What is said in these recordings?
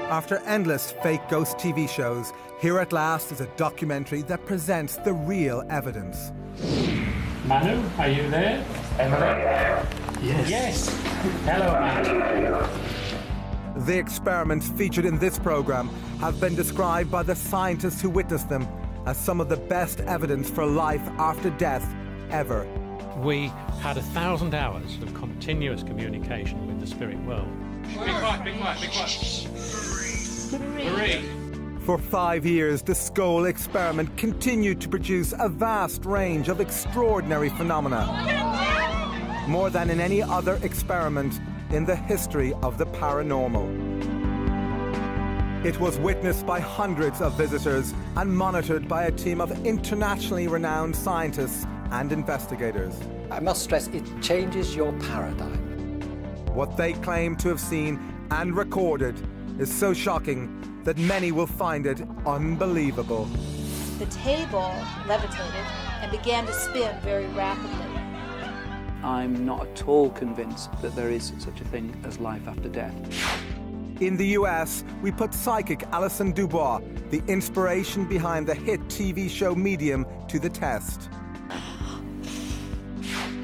After endless fake ghost TV shows, here at last is a documentary that presents the real evidence. Manu, are you there? Emily? Yes. Yes. Hello, Manu. The experiments featured in this programme have been described by the scientists who witnessed them as some of the best evidence for life after death ever. We had 1,000 hours of continuous communication with the spirit world. Be quiet, be quiet, be quiet. Marie. For 5 years, the Skull experiment continued to produce a vast range of extraordinary phenomena. More than in any other experiment in the history of the paranormal. It was witnessed by hundreds of visitors and monitored by a team of internationally renowned scientists and investigators. I must stress, it changes your paradigm. What they claim to have seen and recorded is so shocking that many will find it unbelievable. The table levitated and began to spin very rapidly. I'm not at all convinced that there is such a thing as life after death. In the US, we put psychic Alison Dubois, the inspiration behind the hit TV show Medium, to the test.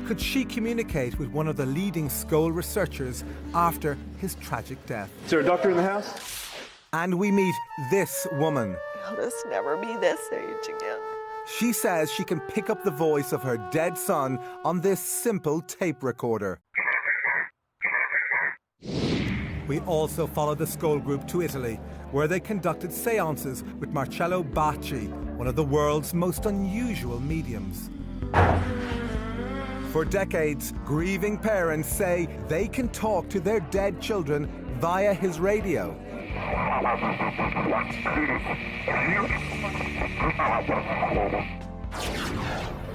Could she communicate with one of the leading Skull researchers after his tragic death? Is there a doctor in the house? And we meet this woman. I'll just never be this age again. She says she can pick up the voice of her dead son on this simple tape recorder. We also followed the Skull group to Italy, where they conducted seances with Marcello Bacci, one of the world's most unusual mediums. For decades, grieving parents say they can talk to their dead children via his radio.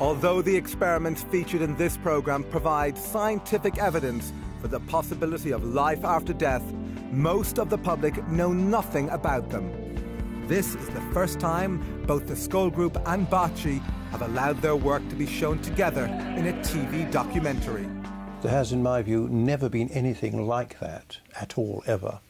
Although the experiments featured in this program provide scientific evidence for the possibility of life after death, most of the public know nothing about them. This is the first time both the Skull Group and Bacci have allowed their work to be shown together in a TV documentary. There has, in my view, never been anything like that at all, ever.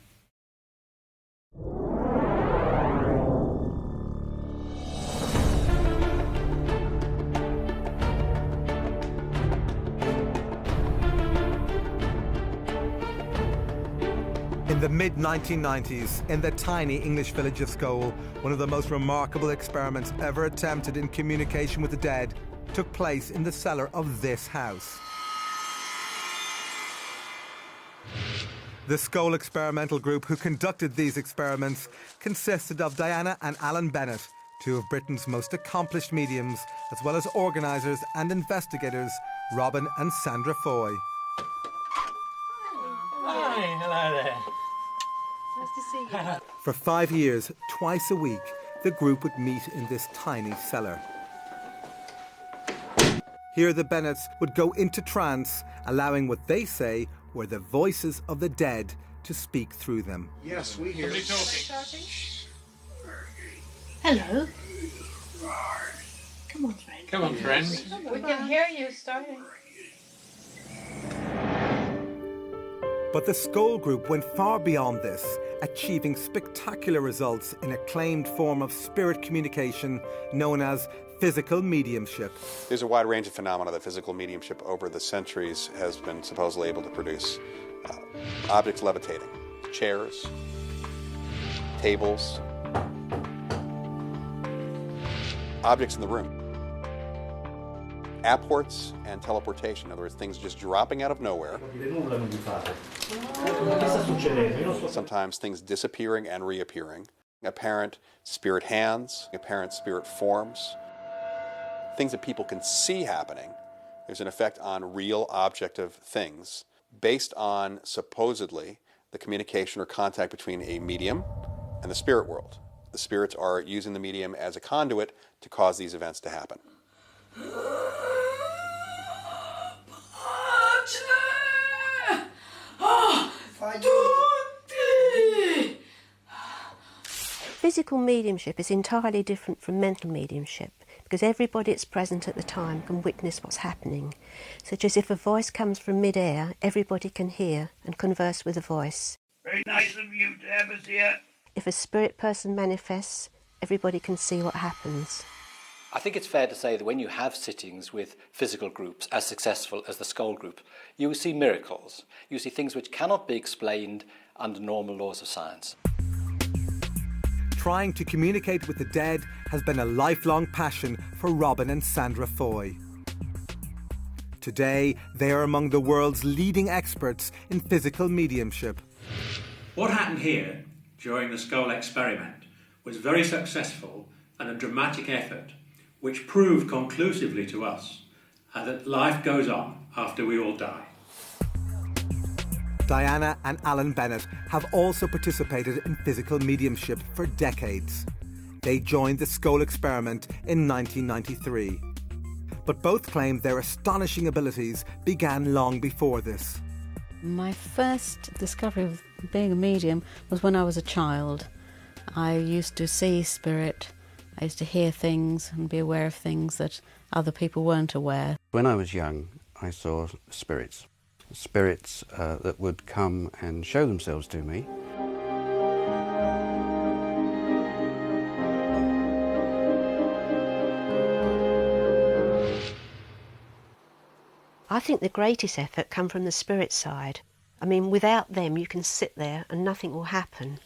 In the mid-1990s, in the tiny English village of Skull, one of the most remarkable experiments ever attempted in communication with the dead took place in the cellar of this house. The Skull experimental group who conducted these experiments consisted of Diana and Alan Bennett, two of Britain's most accomplished mediums, as well as organisers and investigators Robin and Sandra Foy. Hi, hello there. Nice to see you. For 5 years, twice a week, the group would meet in this tiny cellar. Here the Bennetts would go into trance, allowing what they say were the voices of the dead to speak through them. Yes, we hear. Somebody talking. Hello. Come on, friend. Come on, friend. We can hear you starting. But the Skull group went far beyond this, achieving spectacular results in a claimed form of spirit communication known as physical mediumship. There's a wide range of phenomena that physical mediumship over the centuries has been supposedly able to produce. Objects levitating, chairs, tables, objects in the room. Apports and teleportation, in other words, things just dropping out of nowhere. Sometimes things disappearing and reappearing. Apparent spirit hands, apparent spirit forms. Things that people can see happening. There's an effect on real objective things based on, supposedly, the communication or contact between a medium and the spirit world. The spirits are using the medium as a conduit to cause these events to happen. Physical mediumship is entirely different from mental mediumship because everybody that's present at the time can witness what's happening. Such as if a voice comes from mid-air, everybody can hear and converse with the voice. Very nice of you to have us here. If a spirit person manifests, everybody can see what happens. I think it's fair to say that when you have sittings with physical groups as successful as the Skull Group, you see miracles. You see things which cannot be explained under normal laws of science. Trying to communicate with the dead has been a lifelong passion for Robin and Sandra Foy. Today, they are among the world's leading experts in physical mediumship. What happened here during the skull experiment was very successful and a dramatic effort which proved conclusively to us that life goes on after we all die. Diana and Alan Bennett have also participated in physical mediumship for decades. They joined the skull experiment in 1993. But both claim their astonishing abilities began long before this. My first discovery of being a medium was when I was a child. I used to see spirit. I used to hear things and be aware of things that other people weren't aware. When I was young, I saw spirits that would come and show themselves to me. I think the greatest effort come from the spirit side. I mean, without them you can sit there and nothing will happen.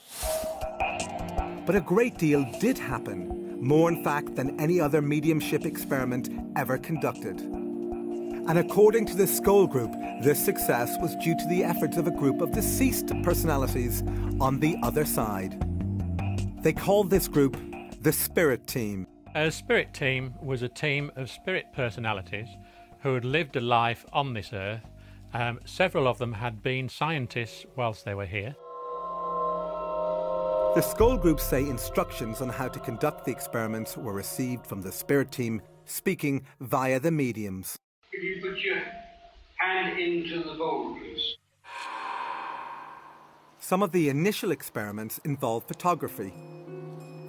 But a great deal did happen, more in fact than any other mediumship experiment ever conducted. And according to the Skull Group, this success was due to the efforts of a group of deceased personalities on the other side. They called this group the Spirit Team. A spirit team was a team of spirit personalities who had lived a life on this earth. Several of them had been scientists whilst they were here. The Skull Group say instructions on how to conduct the experiments were received from the Spirit Team, speaking via the mediums. If you put your hand into the bowl, please. Some of the initial experiments involved photography.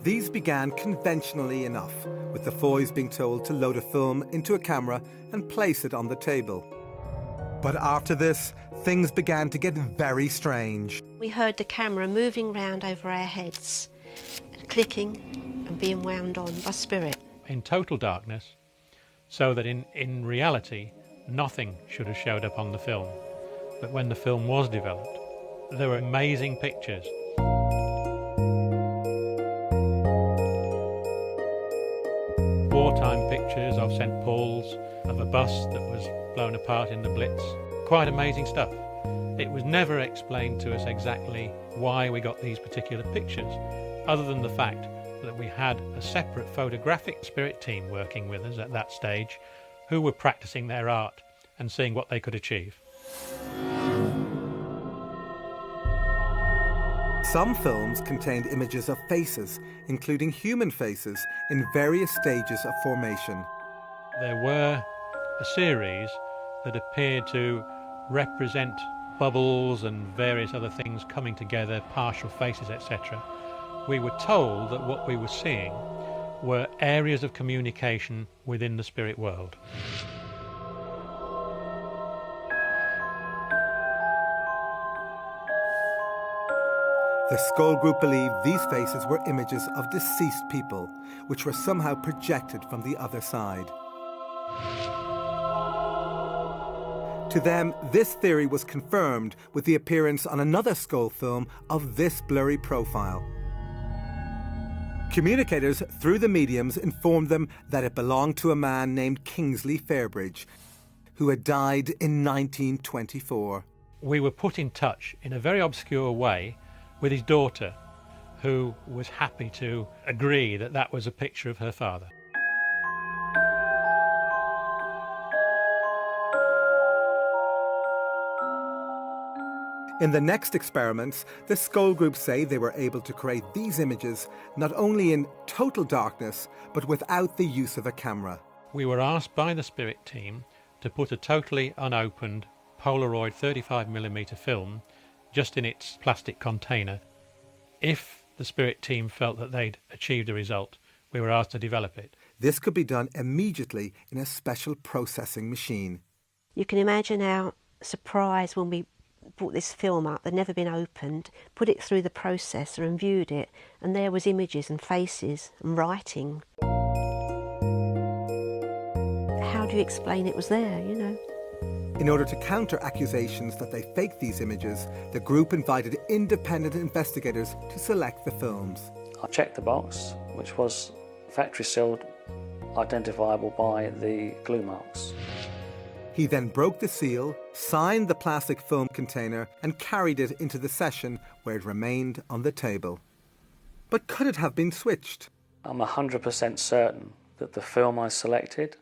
These began conventionally enough, with the Foys being told to load a film into a camera and place it on the table. But after this, things began to get very strange. We heard the camera moving round over our heads, clicking and being wound on by spirit. In total darkness, so that in reality, nothing should have showed up on the film. But when the film was developed, there were amazing pictures. Wartime pictures of St. Paul's, of a bus that was blown apart in the Blitz. Quite amazing stuff. It was never explained to us exactly why we got these particular pictures, other than the fact that we had a separate photographic spirit team working with us at that stage who were practicing their art and seeing what they could achieve. Some films contained images of faces, including human faces, in various stages of formation. There were a series that appeared to represent bubbles and various other things coming together, partial faces, etc. We were told that what we were seeing were areas of communication within the spirit world. The Skull Group believed these faces were images of deceased people, which were somehow projected from the other side. To them, this theory was confirmed with the appearance on another Skull film of this blurry profile. Communicators through the mediums informed them that it belonged to a man named Kingsley Fairbridge, who had died in 1924. We were put in touch in a very obscure way with his daughter, who was happy to agree that that was a picture of her father. In the next experiments, the Skull Group say they were able to create these images not only in total darkness, but without the use of a camera. We were asked by the spirit team to put a totally unopened Polaroid 35mm film just in its plastic container. If the spirit team felt that they'd achieved a result, we were asked to develop it. This could be done immediately in a special processing machine. You can imagine our surprise when we brought this film up, they'd never been opened, put it through the processor and viewed it, and there was images and faces and writing. How do you explain it was there, you know? In order to counter accusations that they faked these images, the group invited independent investigators to select the films. I checked the box, which was factory sealed, identifiable by the glue marks. He then broke the seal, signed the plastic film container and carried it into the session where it remained on the table. But could it have been switched? I'm 100% certain that the film I selected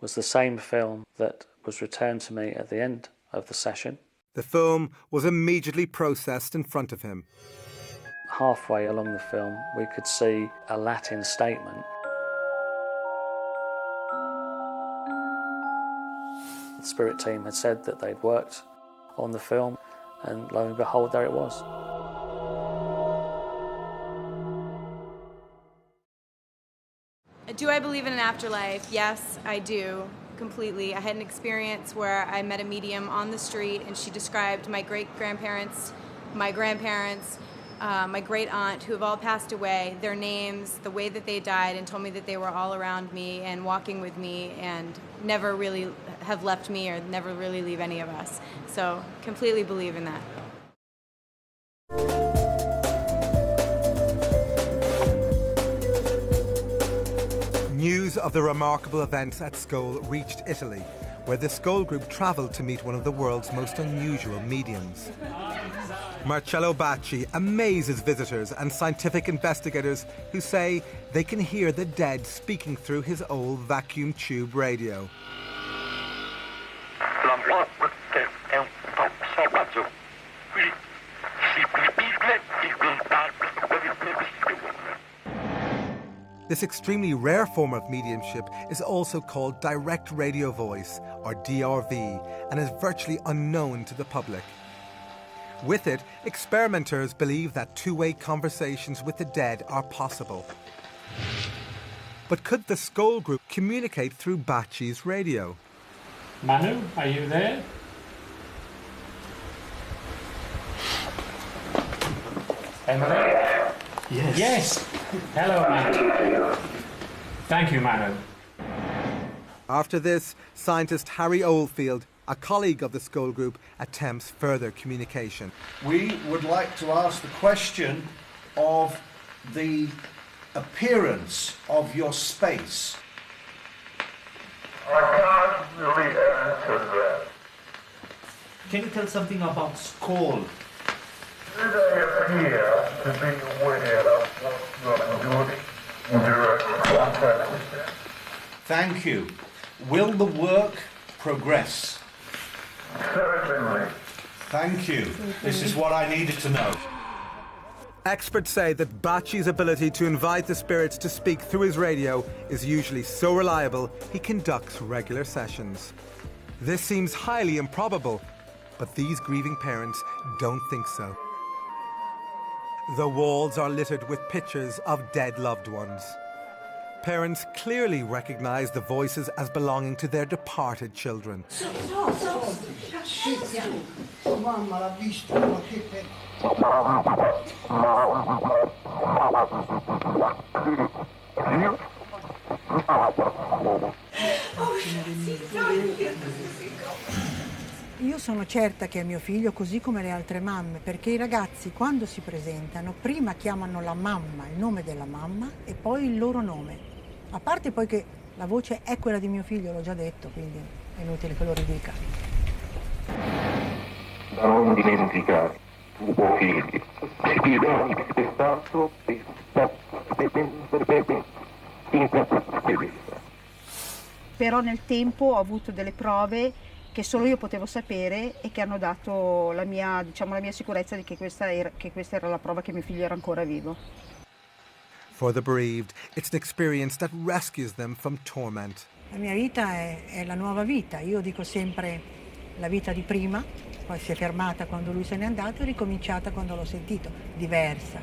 was the same film that was returned to me at the end of the session. The film was immediately processed in front of him. Halfway along the film, we could see a Latin statement. The spirit team had said that they'd worked on the film, and lo and behold, there it was. Do I believe in an afterlife? Yes, I do, completely. I had an experience where I met a medium on the street, and she described my great-grandparents, my grandparents, my great-aunt, who have all passed away, their names, the way that they died, and told me that they were all around me and walking with me and never really have left me or never really leave any of us. So, completely believe in that. News of the remarkable events at Scole reached Italy, where the Scole group travelled to meet one of the world's most unusual mediums. Marcello Bacci amazes visitors and scientific investigators who say they can hear the dead speaking through his old vacuum tube radio. This extremely rare form of mediumship is also called direct radio voice, or DRV, and is virtually unknown to the public. With it, experimenters believe that two-way conversations with the dead are possible. But could the Scole group communicate through Bacci's radio? Manu, are you there? Emily? Yes. Yes. Hello, Manu. Thank you, Manu. After this, scientist Harry Oldfield, a colleague of the Scole group, attempts further communication. We would like to ask the question of the appearance of your space. I can't really answer that. Can you tell something about Scole? Did I appear to be aware of what you're doing in direct contact with them? Thank you. Will the work progress? Certainly. Thank you. This is what I needed to know. Experts say that Bacci's ability to invite the spirits to speak through his radio is usually so reliable he conducts regular sessions. This seems highly improbable, but these grieving parents don't think so. The walls are littered with pictures of dead loved ones. Parents clearly recognize the voices as belonging to their departed children. Mamma l'ha visto, ma che Io sono certa che è mio figlio così come le altre mamme, perché i ragazzi quando si presentano prima chiamano la mamma, il nome della mamma e poi il loro nome. A parte poi che la voce è quella di mio figlio, l'ho già detto, quindi è inutile che lo ridica. Da non dimenticare, tuo figlio, ti do spettato Però nel tempo ho avuto delle prove che solo io potevo sapere e che hanno dato la mia sicurezza di che questa era la prova che mio figlio era ancora vivo. For the bereaved, it's an experience that rescues them from torment. La mia vita è la nuova vita. Io dico sempre la vita di prima, poi si è fermata quando lui se n'è andato e ricominciata quando l'ho sentito, diversa.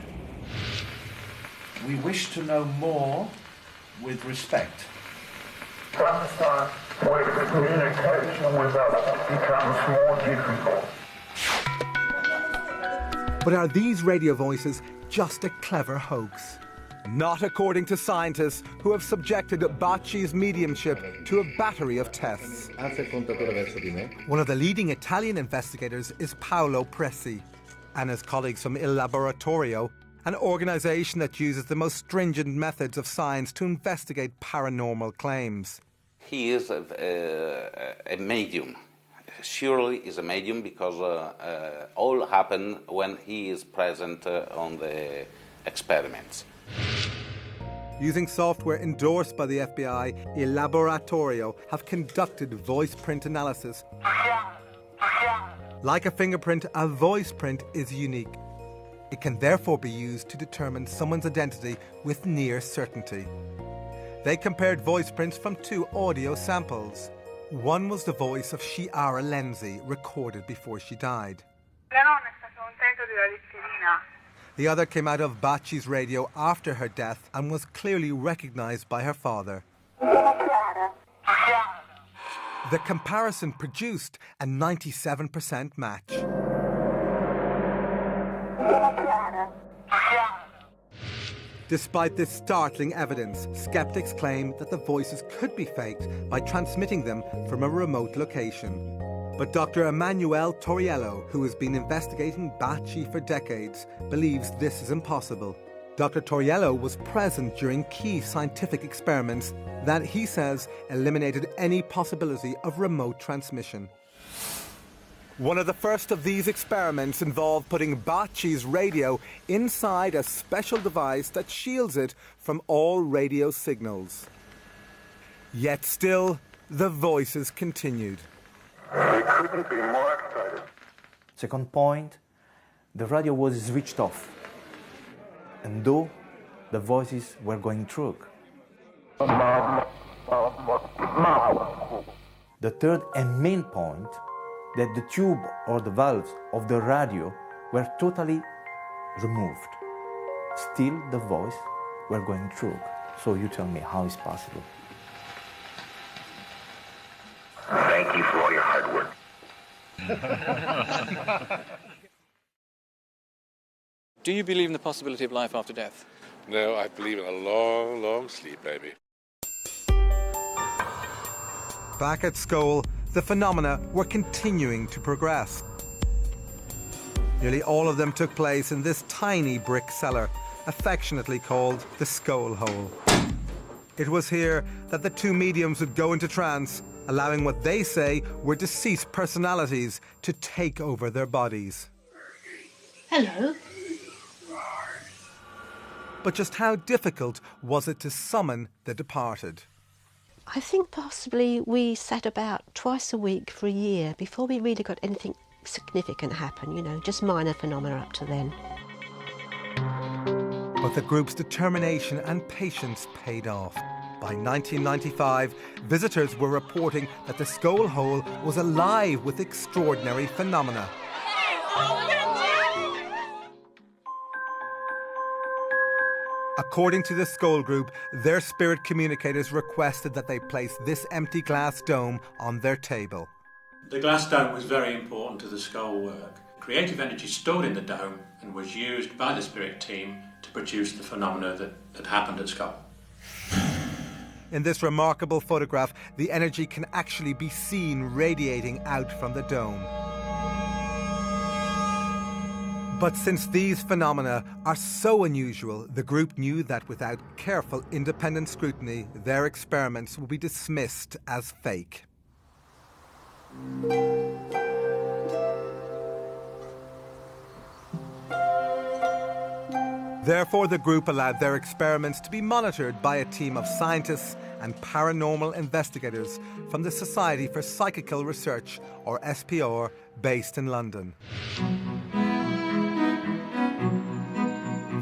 We wish to know more with respect. Sometimes when the communication with us becomes more difficult. But are these radio voices just a clever hoax? Not according to scientists who have subjected Bacci's mediumship to a battery of tests. One of the leading Italian investigators is Paolo Presi, and his colleagues from Il Laboratorio, an organisation that uses the most stringent methods of science to investigate paranormal claims. He is a medium. Surely is a medium because all happen when he is present on the experiments. Using software endorsed by the FBI, Il Laboratorio have conducted voice print analysis. Like a fingerprint, a voice print is unique. It can therefore be used to determine someone's identity with near certainty. They compared voice prints from 2 audio samples. One was the voice of Chiara Lenzi, recorded before she died. The other came out of Bacci's radio after her death and was clearly recognised by her father. The comparison produced a 97% match. Despite this startling evidence, skeptics claim that the voices could be faked by transmitting them from a remote location. But Dr. Emanuele Toriello, who has been investigating Bacci for decades, believes this is impossible. Dr. Toriello was present during key scientific experiments that, he says, eliminated any possibility of remote transmission. One of the first of these experiments involved putting Bacci's radio inside a special device that shields it from all radio signals. Yet still, the voices continued. I couldn't be more excited. Second point, the radio was switched off, and though the voices were going through. The third and main point, that the tube or the valves of the radio were totally removed. Still the voice were going through. So you tell me how is possible? Thank you for all your hard work. Do you believe in the possibility of life after death? No, I believe in a long, long sleep, baby. Back at Skål, the phenomena were continuing to progress. Nearly all of them took place in this tiny brick cellar, affectionately called the Skål Hole. It was here that the 2 mediums would go into trance, allowing what they say were deceased personalities to take over their bodies. Hello. But just how difficult was it to summon the departed? I think possibly we sat about twice a week for a year before we really got anything significant happen, just minor phenomena up to then. But the group's determination and patience paid off. By 1995, visitors were reporting that the Skål Hole was alive with extraordinary phenomena. According to the Skål Group, their spirit communicators requested that they place this empty glass dome on their table. The glass dome was very important to the Skål work. Creative energy stored in the dome and was used by the spirit team to produce the phenomena that happened at Skål. In this remarkable photograph, the energy can actually be seen radiating out from the dome. But since these phenomena are so unusual, the group knew that without careful independent scrutiny, their experiments would be dismissed as fake. Therefore, the group allowed their experiments to be monitored by a team of scientists and paranormal investigators from the Society for Psychical Research, or SPR, based in London.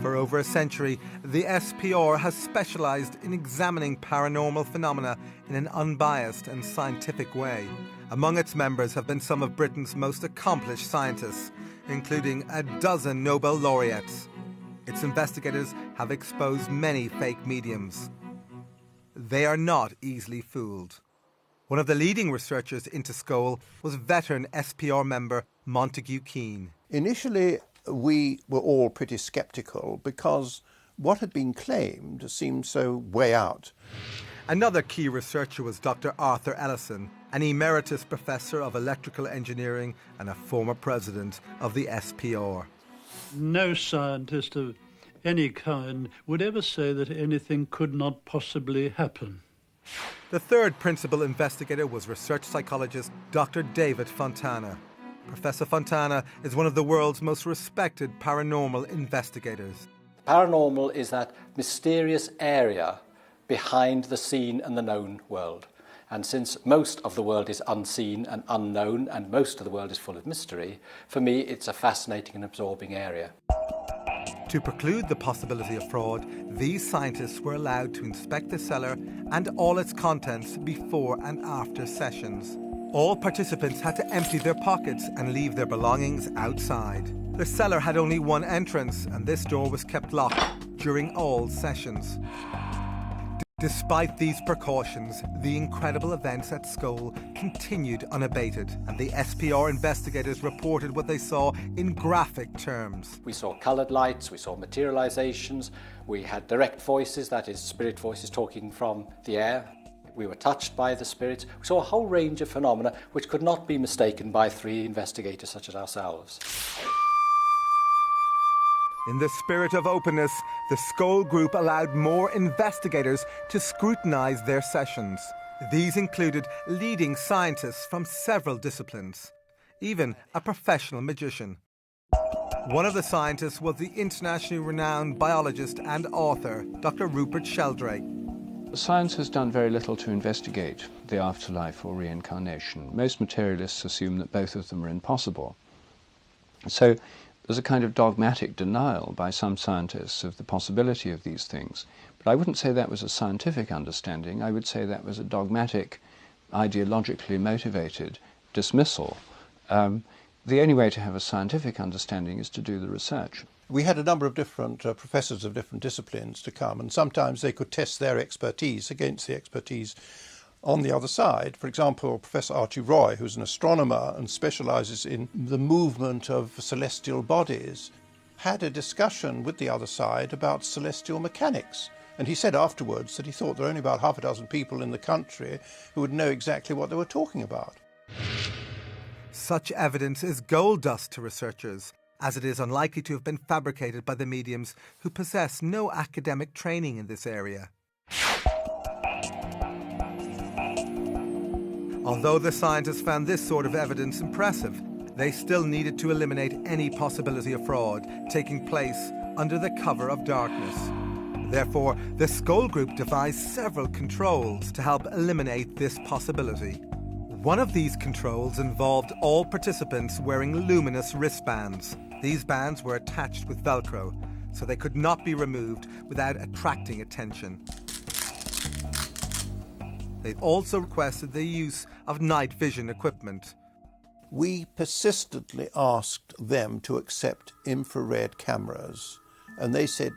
For over a century, the SPR has specialised in examining paranormal phenomena in an unbiased and scientific way. Among its members have been some of Britain's most accomplished scientists, including a dozen Nobel laureates. Its investigators have exposed many fake mediums. They are not easily fooled. One of the leading researchers into Skål was veteran SPR member Montague Keane. Initially, we were all pretty sceptical because what had been claimed seemed so way out. Another key researcher was Dr. Arthur Ellison, an emeritus professor of electrical engineering and a former president of the SPR. No scientist of any kind would ever say that anything could not possibly happen. The third principal investigator was research psychologist Dr. David Fontana. Professor Fontana is one of the world's most respected paranormal investigators. Paranormal is that mysterious area behind the seen and the known world. And since most of the world is unseen and unknown, and most of the world is full of mystery, for me it's a fascinating and absorbing area. To preclude the possibility of fraud, these scientists were allowed to inspect the cellar and all its contents before and after sessions. All participants had to empty their pockets and leave their belongings outside. The cellar had only one entrance, and this door was kept locked during all sessions. Despite these precautions, the incredible events at Skull continued unabated, and the SPR investigators reported what they saw in graphic terms. We saw coloured lights, we saw materializations, we had direct voices, that is, spirit voices talking from the air. We were touched by the spirits. We saw a whole range of phenomena which could not be mistaken by three investigators such as ourselves. In the spirit of openness, the Skull Group allowed more investigators to scrutinise their sessions. These included leading scientists from several disciplines, even a professional magician. One of the scientists was the internationally renowned biologist and author, Dr. Rupert Sheldrake. Science has done very little to investigate the afterlife or reincarnation. Most materialists assume that both of them are impossible. So there's a kind of dogmatic denial by some scientists of the possibility of these things. But I wouldn't say that was a scientific understanding. I would say that was a dogmatic, ideologically motivated dismissal. The only way to have a scientific understanding is to do the research. We had a number of different professors of different disciplines to come, and sometimes they could test their expertise against the expertise on the other side. For example, Professor Archie Roy, who's an astronomer and specialises in the movement of celestial bodies, had a discussion with the other side about celestial mechanics. And he said afterwards that he thought there were only about half a dozen people in the country who would know exactly what they were talking about. Such evidence is gold dust to researchers, as it is unlikely to have been fabricated by the mediums who possess no academic training in this area. Although the scientists found this sort of evidence impressive, they still needed to eliminate any possibility of fraud taking place under the cover of darkness. Therefore, the Skull Group devised several controls to help eliminate this possibility. One of these controls involved all participants wearing luminous wristbands. These bands were attached with Velcro, so they could not be removed without attracting attention. They also requested the use of night vision equipment. We persistently asked them to accept infrared cameras, and they said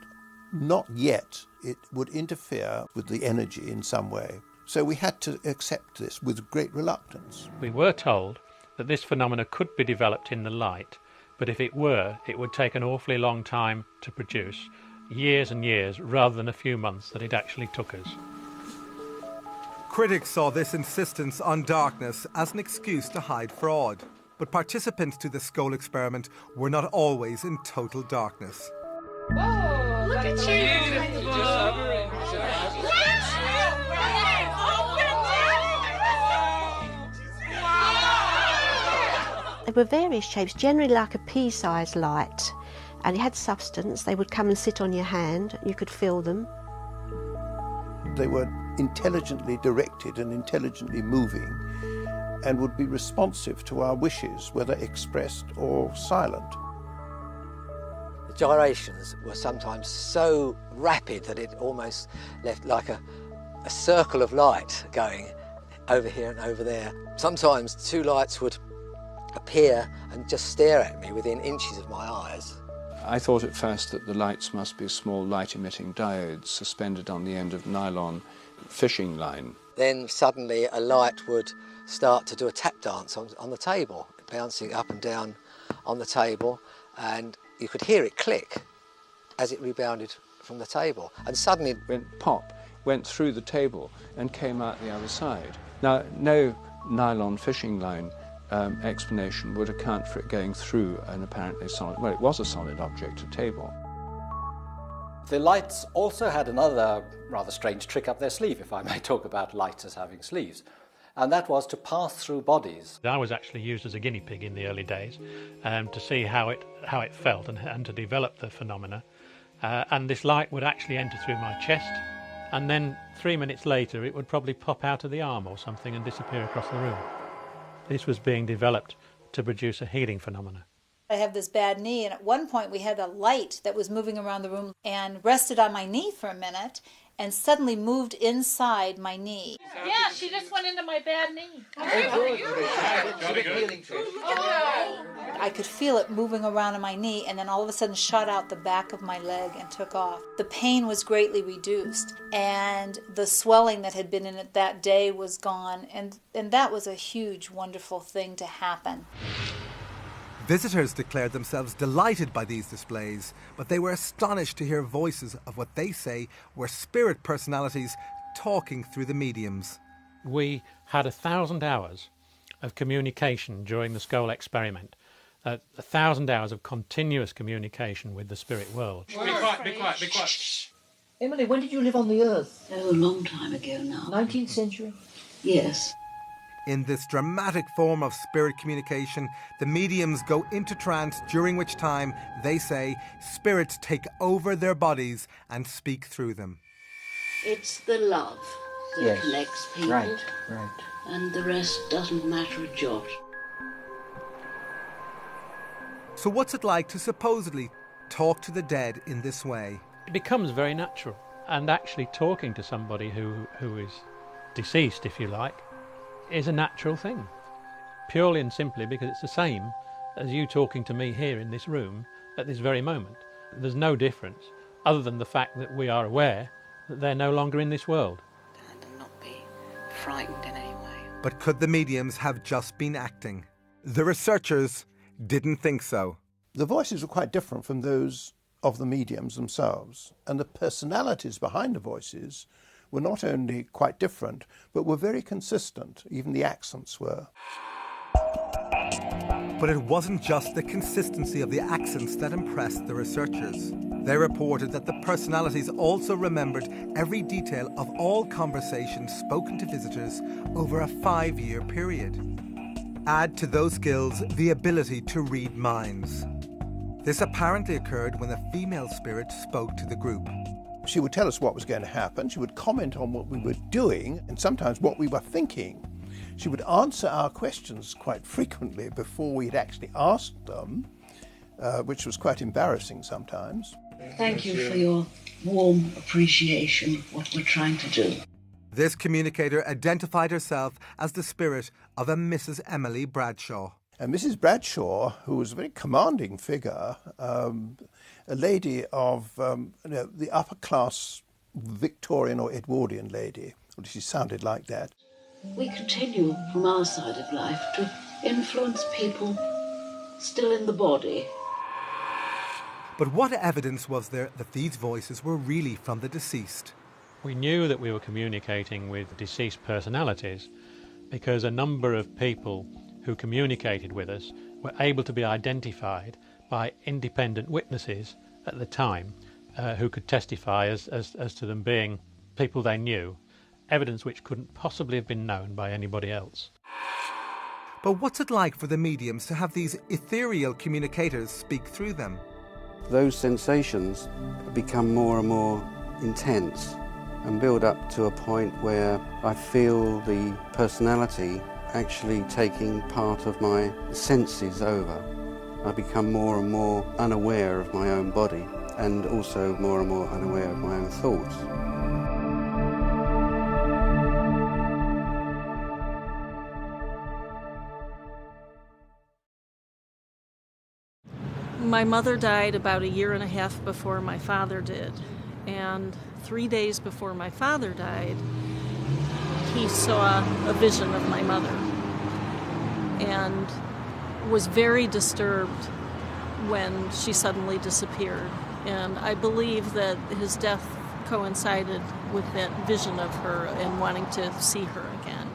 not yet. It would interfere with the energy in some way. So we had to accept this with great reluctance. We were told that this phenomena could be developed in the light, but if it were, it would take an awfully long time to produce, years and years, rather than a few months that it actually took us. Critics saw this insistence on darkness as an excuse to hide fraud, but participants to the Skull experiment were not always in total darkness. Whoa, look at you! There were various shapes, generally like a pea-sized light, and it had substance. They would come and sit on your hand, you could feel them. They were intelligently directed and intelligently moving, and would be responsive to our wishes, whether expressed or silent. The gyrations were sometimes so rapid that it almost left like a circle of light going over here and over there. Sometimes two lights would appear and just stare at me within inches of my eyes. I thought at first that the lights must be small light-emitting diodes suspended on the end of nylon fishing line. Then suddenly a light would start to do a tap dance on the table, bouncing up and down on the table, and you could hear it click as it rebounded from the table, and suddenly it went pop, went through the table and came out the other side. Now, no nylon fishing line explanation would account for it going through an apparently solid, well, it was a solid object, a table. The lights also had another rather strange trick up their sleeve, if I may talk about lights as having sleeves, and that was to pass through bodies. I was actually used as a guinea pig in the early days to see how it felt and to develop the phenomena. And this light would actually enter through my chest, and then 3 minutes later it would probably pop out of the arm or something and disappear across the room. This was being developed to produce a healing phenomena. I have this bad knee, and at one point we had a light that was moving around the room and rested on my knee for a minute and suddenly moved inside my knee. Yeah, she just went into my bad knee. I could feel it moving around in my knee, and then all of a sudden shot out the back of my leg and took off. The pain was greatly reduced, and the swelling that had been in it that day was gone, and that was a huge, wonderful thing to happen. Visitors declared themselves delighted by these displays, but they were astonished to hear voices of what they say were spirit personalities talking through the mediums. We had 1,000 hours of communication during the Skoll experiment, 1,000 hours of continuous communication with the spirit world. Be quiet, be quiet, be quiet. Emily, when did you live on the Earth? Oh, a long time ago now. 19th century? Yes. In this dramatic form of spirit communication, the mediums go into trance, during which time, they say, spirits take over their bodies and speak through them. It's the love that connects people. Right. And the rest doesn't matter a jot. So what's it like to supposedly talk to the dead in this way? It becomes very natural, and actually talking to somebody who is deceased, if you like, is a natural thing, purely and simply because it's the same as you talking to me here in this room at this very moment. There's no difference other than the fact that we are aware that they're no longer in this world. And not be frightened in any way. But could the mediums have just been acting? The researchers didn't think so. The voices were quite different from those of the mediums themselves, and the personalities behind the voices were not only quite different, but were very consistent. Even the accents were. But it wasn't just the consistency of the accents that impressed the researchers. They reported that the personalities also remembered every detail of all conversations spoken to visitors over a 5-year period. Add to those skills the ability to read minds. This apparently occurred when a female spirit spoke to the group. She would tell us what was going to happen. She would comment on what we were doing and sometimes what we were thinking. She would answer our questions quite frequently before we'd actually asked them, which was quite embarrassing sometimes. Thank you for your warm appreciation of what we're trying to do. This communicator identified herself as the spirit of a Mrs. Emily Bradshaw. And Mrs. Bradshaw, who was a very commanding figure, a lady of the upper class Victorian or Edwardian lady, or she sounded like that. We continue from our side of life to influence people still in the body. But what evidence was there that these voices were really from the deceased? We knew that we were communicating with deceased personalities because a number of people who communicated with us were able to be identified by independent witnesses at the time who could testify as to them being people they knew, evidence which couldn't possibly have been known by anybody else. But what's it like for the mediums to have these ethereal communicators speak through them? Those sensations become more and more intense and build up to a point where I feel the personality actually taking part of my senses over. I become more and more unaware of my own body and also more and more unaware of my own thoughts. My mother died about 1.5 years before my father did, and 3 days before my father died, he saw a vision of my mother and was very disturbed when she suddenly disappeared. And I believe that his death coincided with that vision of her and wanting to see her again.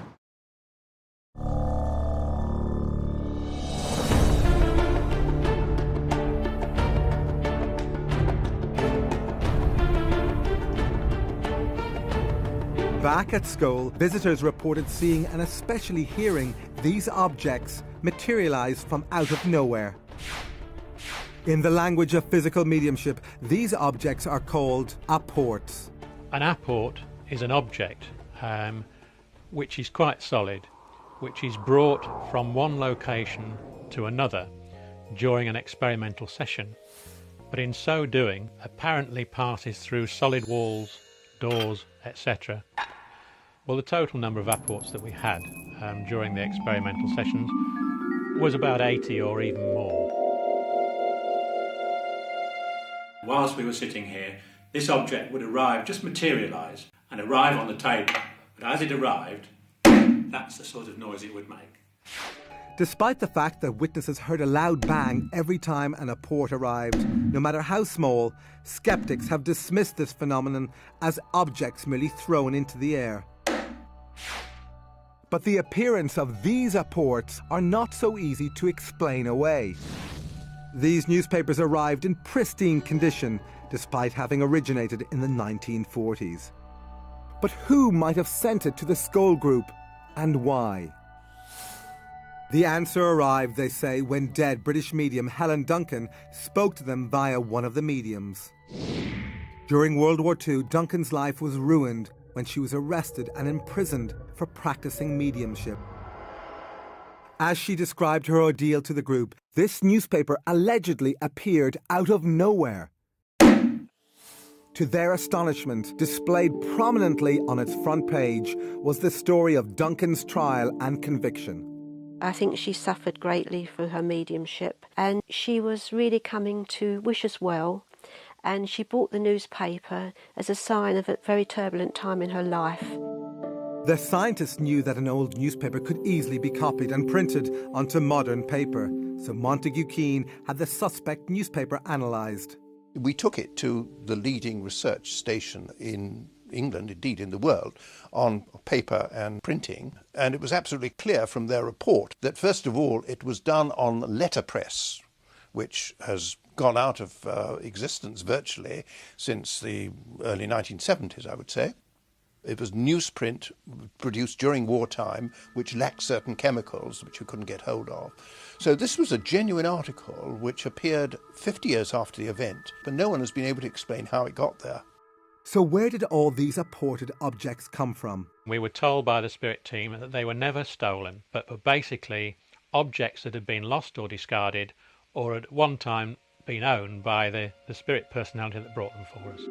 Back at Skull, visitors reported seeing and especially hearing these objects materialize from out of nowhere. In the language of physical mediumship, these objects are called apports. An apport is an object which is quite solid, which is brought from one location to another during an experimental session, but in so doing apparently passes through solid walls, doors, etc. Well, the total number of apports that we had during the experimental sessions was about 80 or even more. Whilst we were sitting here, this object would arrive, just materialise, and arrive on the table. But as it arrived, that's the sort of noise it would make. Despite the fact that witnesses heard a loud bang every time an apport arrived, no matter how small, skeptics have dismissed this phenomenon as objects merely thrown into the air. But the appearance of these apports are not so easy to explain away. These newspapers arrived in pristine condition, despite having originated in the 1940s. But who might have sent it to the Skull Group, and why? The answer arrived, they say, when dead British medium Helen Duncan spoke to them via one of the mediums. During World War II, Duncan's life was ruined when she was arrested and imprisoned for practicing mediumship. As she described her ordeal to the group, this newspaper allegedly appeared out of nowhere. To their astonishment, displayed prominently on its front page was the story of Duncan's trial and conviction. I think she suffered greatly through her mediumship, and she was really coming to wish us well, and she bought the newspaper as a sign of a very turbulent time in her life. The scientists knew that an old newspaper could easily be copied and printed onto modern paper, so Montague Keane had the suspect newspaper analysed. We took it to the leading research station in England, indeed in the world, on paper and printing, and it was absolutely clear from their report that, first of all, it was done on letterpress, which has gone out of existence virtually since the early 1970s, I would say. It was newsprint produced during wartime, which lacked certain chemicals which you couldn't get hold of. So this was a genuine article which appeared 50 years after the event, but no one has been able to explain how it got there. So where did all these apported objects come from? We were told by the spirit team that they were never stolen, but were basically objects that had been lost or discarded, or at one time been owned by the spirit personality that brought them for us.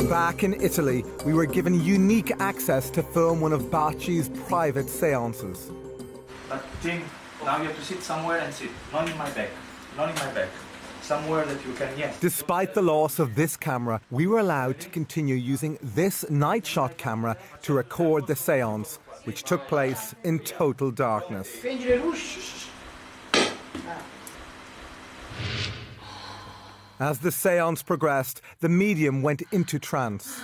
Back in Italy, we were given unique access to film one of Bacci's private seances. But Tim, now you have to sit somewhere and sit, not in my back, somewhere that you can, yes. Despite the loss of this camera, we were allowed to continue using this night shot camera to record the seance, which took place in total darkness. As the seance progressed, the medium went into trance.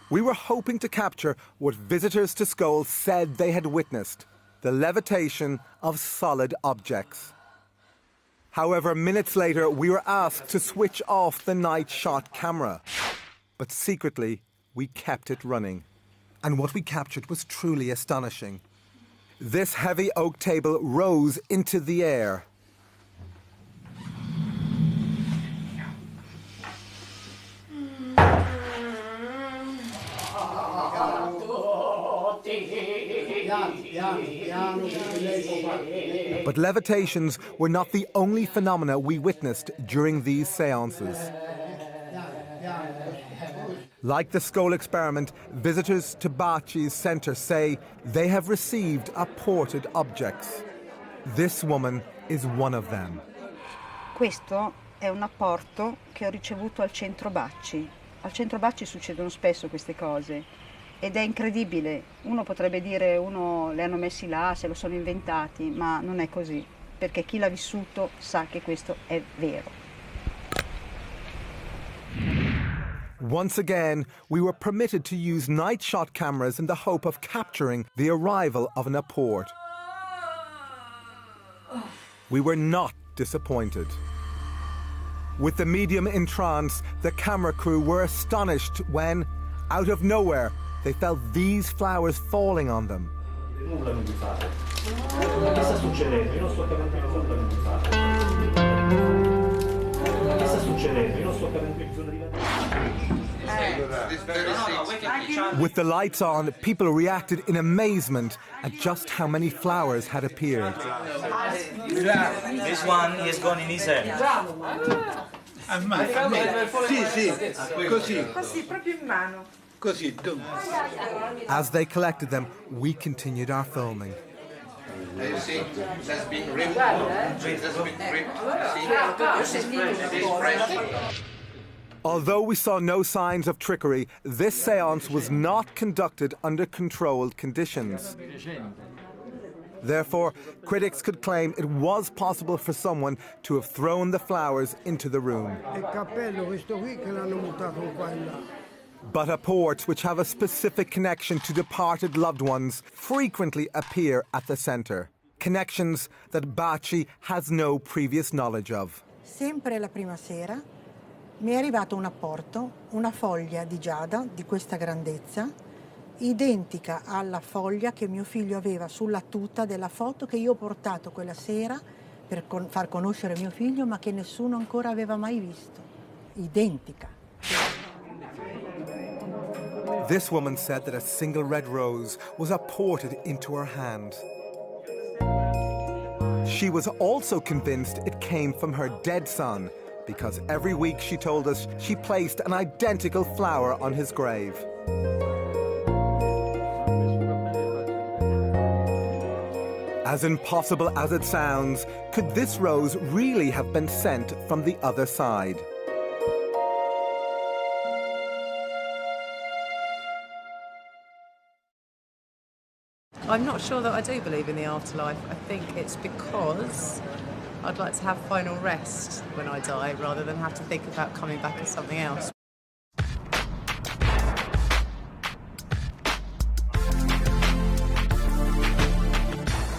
We were hoping to capture what visitors to Skull said they had witnessed, the levitation of solid objects. However, minutes later, we were asked to switch off the night shot camera. But secretly, we kept it running. And what we captured was truly astonishing. This heavy oak table rose into the air. But levitations were not the only phenomena we witnessed during these seances. Like the skull experiment, visitors to Baci's centre say they have received apported objects. This woman is one of them. Questo è un apporto che ho ricevuto al centro Baci. Al centro Baci succedono spesso queste cose ed è incredibile. Uno potrebbe dire uno le hanno messi là, se lo sono inventati, ma non è così, perché chi l'ha vissuto sa che questo è vero. Once again, we were permitted to use night shot cameras in the hope of capturing the arrival of an apport. We were not disappointed. With the medium in trance, the camera crew were astonished when, out of nowhere, they felt these flowers falling on them. Nulla non mi fate. Che sta succedendo? Io non sto capendo nulla non mi fate. Che sta succedendo? Io non sto capendo bisogno di With the lights on, people reacted in amazement at just how many flowers had appeared. This one is gone in his hand. Sì, così. Così, proprio in mano. Così. As they collected them, we continued our filming. You see, that's been ripped. That's been ripped. See, this is fresh. Although we saw no signs of trickery, this séance was not conducted under controlled conditions. Therefore, critics could claim it was possible for someone to have thrown the flowers into the room. But apports which have a specific connection to departed loved ones frequently appear at the centre. Connections that Baci has no previous knowledge of. Sempre la prima sera mi è arrivato un apporto, una foglia di giada di questa grandezza, identica alla foglia che mio figlio aveva sulla tuta della foto che io ho portato quella sera per far conoscere mio figlio, ma che nessuno ancora aveva mai visto. Identica. This woman said that a single red rose was apported into her hand. She was also convinced it came from her dead son, because every week, she told us, she placed an identical flower on his grave. As impossible as it sounds, could this rose really have been sent from the other side? I'm not sure that I do believe in the afterlife. I think it's because I'd like to have final rest when I die rather than have to think about coming back as something else.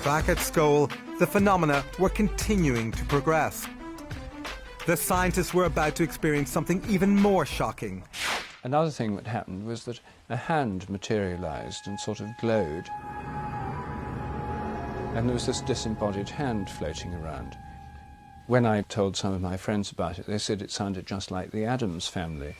Back at Skull, the phenomena were continuing to progress. The scientists were about to experience something even more shocking. Another thing that happened was that a hand materialised and sort of glowed. And there was this disembodied hand floating around. When I told some of my friends about it, they said it sounded just like the Addams Family.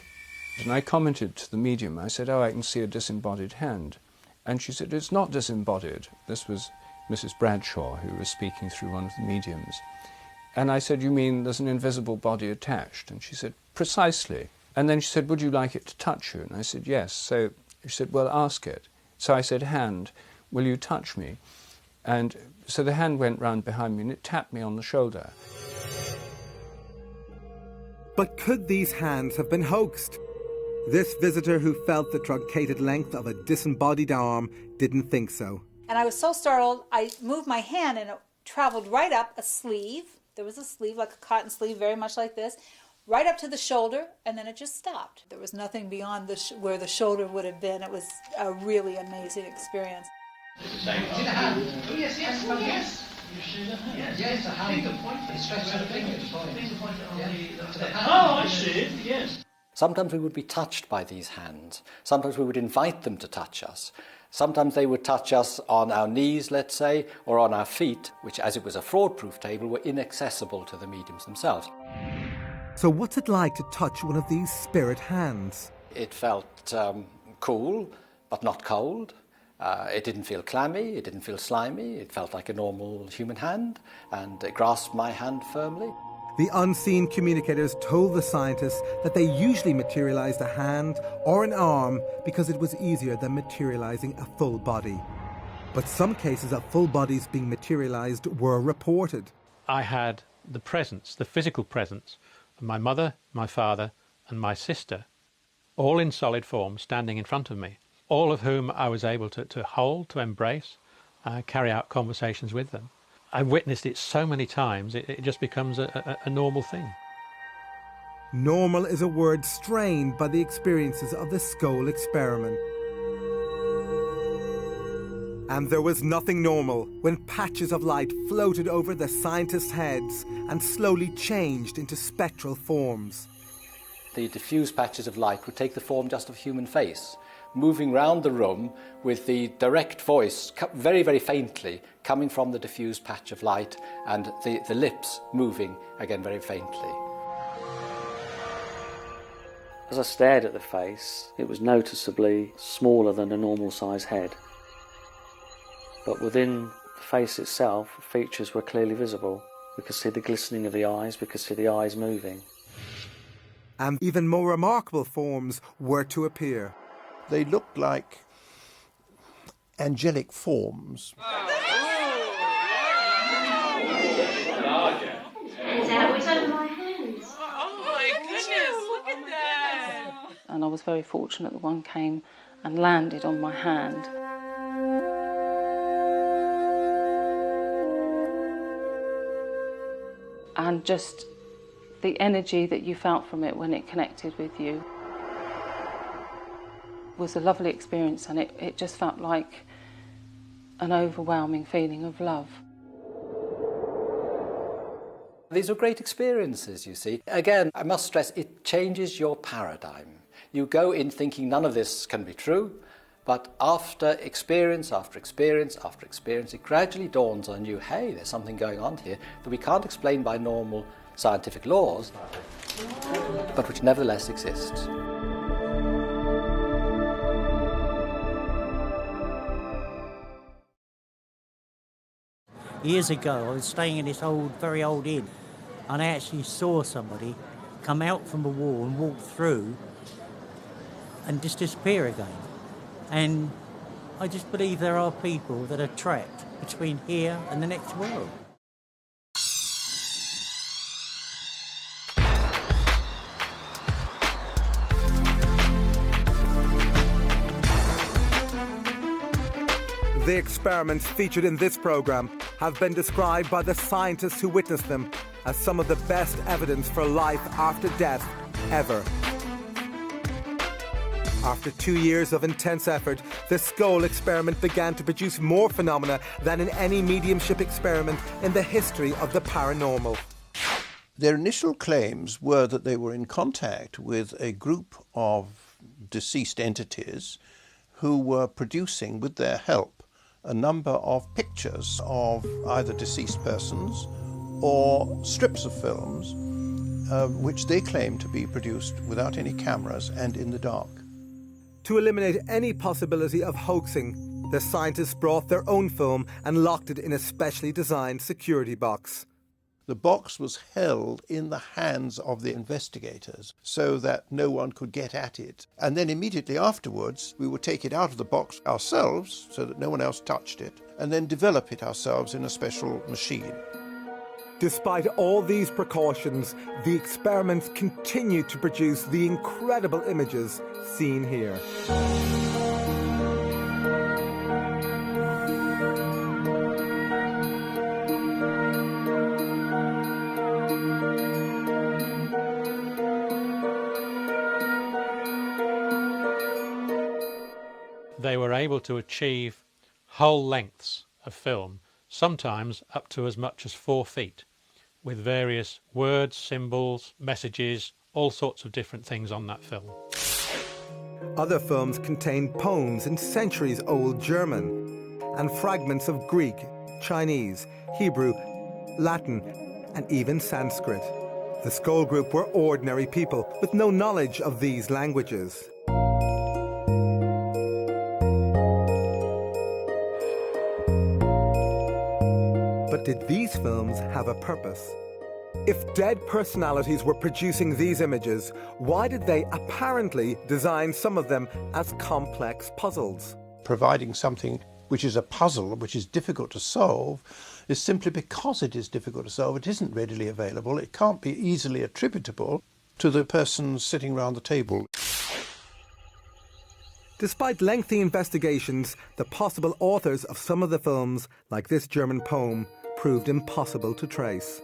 And I commented to the medium, I said, oh, I can see a disembodied hand. And she said, it's not disembodied. This was Mrs. Bradshaw, who was speaking through one of the mediums. And I said, you mean there's an invisible body attached? And she said, precisely. And then she said, would you like it to touch you? And I said, yes. So she said, well, ask it. So I said, hand, will you touch me? And so the hand went round behind me and it tapped me on the shoulder. But could these hands have been hoaxed? This visitor who felt the truncated length of a disembodied arm didn't think so. And I was so startled, I moved my hand and it traveled right up a sleeve. There was a sleeve, like a cotton sleeve, very much like this, right up to the shoulder, and then it just stopped. There was nothing beyond where the shoulder would have been. It was a really amazing experience. Oh, yes, yes, oh, yes. Yes, a hand. Finger point. Stretch out a finger to point. Oh, I see. Yes. Sometimes we would be touched by these hands. Sometimes we would invite them to touch us. Sometimes they would touch us on our knees, let's say, or on our feet, which, as it was a fraud-proof table, were inaccessible to the mediums themselves. So what's it like to touch one of these spirit hands? It felt cool, but not cold. It didn't feel clammy, it didn't feel slimy. It felt like a normal human hand, and it grasped my hand firmly. The unseen communicators told the scientists that they usually materialized a hand or an arm because it was easier than materializing a full body. But some cases of full bodies being materialized were reported. I had the presence, the physical presence, of my mother, my father, and my sister, all in solid form, standing in front of me, all of whom I was able to hold, to embrace, carry out conversations with them. I've witnessed it so many times, it just becomes a normal thing. Normal is a word strained by the experiences of the Skull experiment. And there was nothing normal when patches of light floated over the scientists' heads and slowly changed into spectral forms. The diffuse patches of light would take the form just of a human face, moving round the room with the direct voice, very, very faintly, coming from the diffuse patch of light, and the lips moving, again, very faintly. As I stared at the face, it was noticeably smaller than a normal-sized head. But within the face itself, features were clearly visible. We could see the glistening of the eyes, we could see the eyes moving. And even more remarkable forms were to appear. They looked like angelic forms. And I was very fortunate that one came and landed on my hand. And just the energy that you felt from it when it connected with you was a lovely experience, and it just felt like an overwhelming feeling of love. These are great experiences, you see. Again, I must stress, it changes your paradigm. You go in thinking none of this can be true, but after experience after experience after experience, it gradually dawns on you, hey, there's something going on here that we can't explain by normal scientific laws, but which nevertheless exists. Years ago, I was staying in this very old inn, and I actually saw somebody come out from a wall and walk through and just disappear again. And I just believe there are people that are trapped between here and the next world. The experiments featured in this program have been described by the scientists who witnessed them as some of the best evidence for life after death ever. After 2 years of intense effort, the Skull experiment began to produce more phenomena than in any mediumship experiment in the history of the paranormal. Their initial claims were that they were in contact with a group of deceased entities who were producing, with their help, a number of pictures of either deceased persons or strips of films, which they claimed to be produced without any cameras and in the dark. To eliminate any possibility of hoaxing, the scientists brought their own film and locked it in a specially designed security box. The box was held in the hands of the investigators so that no one could get at it. And then immediately afterwards, we would take it out of the box ourselves so that no one else touched it, and then develop it ourselves in a special machine. Despite all these precautions, the experiments continued to produce the incredible images seen here. They were able to achieve whole lengths of film, sometimes up to as much as 4 feet, with various words, symbols, messages, all sorts of different things on that film. Other films contained poems in centuries-old German and fragments of Greek, Chinese, Hebrew, Latin, and even Sanskrit. The Skull Group were ordinary people with no knowledge of these languages. But did these films have a purpose? If dead personalities were producing these images, why did they apparently design some of them as complex puzzles? Providing something which is a puzzle, which is difficult to solve, is simply because it is difficult to solve. It isn't readily available. It can't be easily attributable to the person sitting round the table. Despite lengthy investigations, the possible authors of some of the films, like this German poem, proved impossible to trace.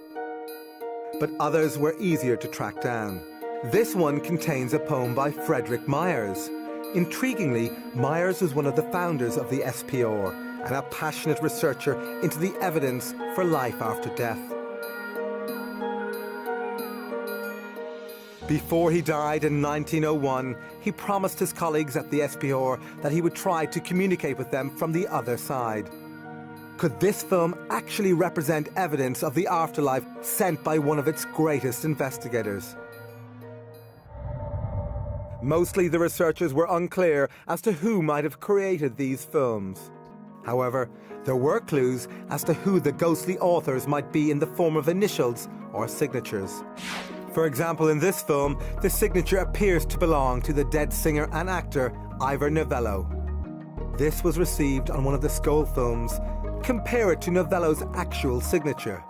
But others were easier to track down. This one contains a poem by Frederick Myers. Intriguingly, Myers was one of the founders of the SPR and a passionate researcher into the evidence for life after death. Before he died in 1901, he promised his colleagues at the SPR that he would try to communicate with them from the other side. Could this film actually represent evidence of the afterlife sent by one of its greatest investigators? Mostly the researchers were unclear as to who might have created these films. However, there were clues as to who the ghostly authors might be in the form of initials or signatures. For example, in this film, the signature appears to belong to the dead singer and actor Ivor Novello. This was received on one of the Skoll films. Compare it to Novello's actual signature.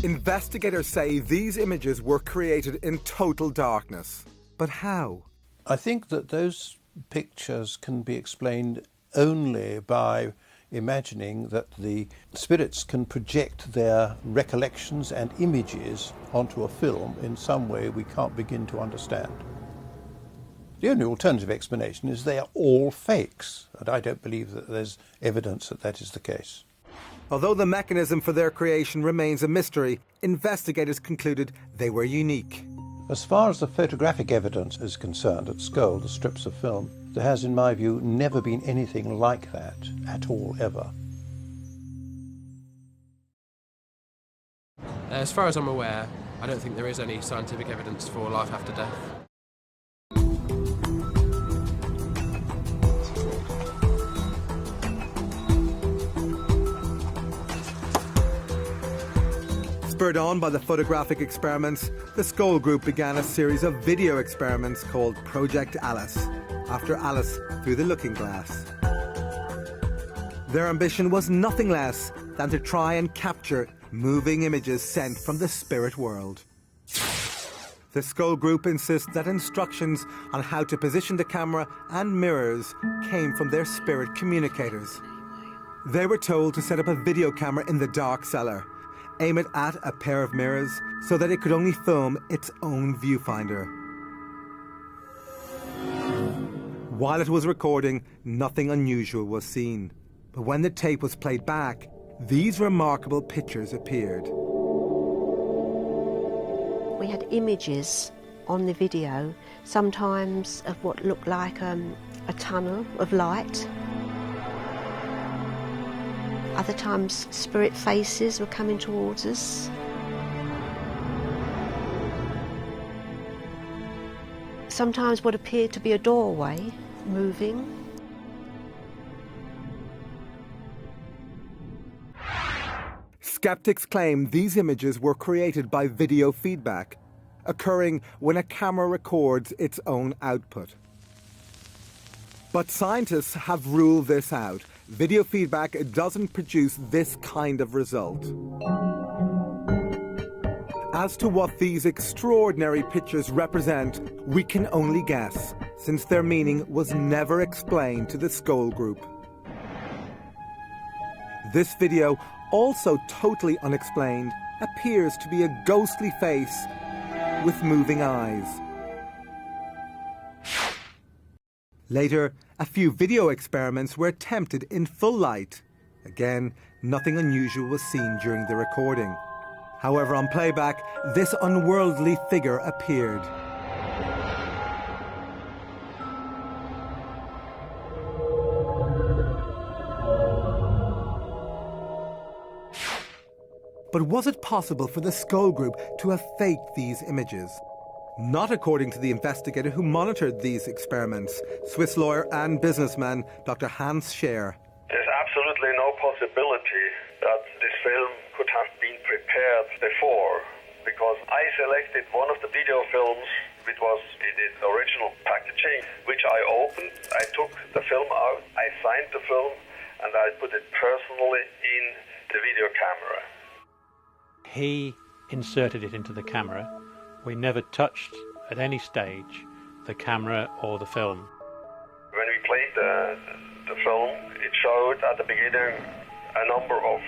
Investigators say these images were created in total darkness. But how? I think that those pictures can be explained only by imagining that the spirits can project their recollections and images onto a film in some way we can't begin to understand. The only alternative explanation is they are all fakes, and I don't believe that there's evidence that that is the case. Although the mechanism for their creation remains a mystery, investigators concluded they were unique. As far as the photographic evidence is concerned at Skoll, the strips of film, there has, in my view, never been anything like that at all, ever. As far as I'm aware, I don't think there is any scientific evidence for life after death. Spurred on by the photographic experiments, the Skoll group began a series of video experiments called Project Alice, after Alice through the looking glass. Their ambition was nothing less than to try and capture moving images sent from the spirit world. The Skoll group insists that instructions on how to position the camera and mirrors came from their spirit communicators. They were told to set up a video camera in the dark cellar, aim it at a pair of mirrors so that it could only film its own viewfinder. While it was recording, nothing unusual was seen. But when the tape was played back, these remarkable pictures appeared. We had images on the video, sometimes of what looked like a tunnel of light. Other times, spirit faces were coming towards us. Sometimes what appeared to be a doorway moving. Skeptics claim these images were created by video feedback, occurring when a camera records its own output. But scientists have ruled this out. Video feedback doesn't produce this kind of result. As to what these extraordinary pictures represent, we can only guess, since their meaning was never explained to the Skoll group. This video, also totally unexplained, appears to be a ghostly face with moving eyes. Later, a few video experiments were attempted in full light. Again, nothing unusual was seen during the recording. However, on playback, this unworldly figure appeared. But was it possible for the Skoll group to have faked these images? Not according to the investigator who monitored these experiments, Swiss lawyer and businessman Dr. Hans Scher. There's absolutely no possibility that this film could have been prepared before, because I selected one of the video films which was in its original packaging, which I opened. I took the film out, I signed the film, and I put it personally in the video camera. He inserted it into the camera. We never touched at any stage the camera or the film. When we played the film, it showed at the beginning a number of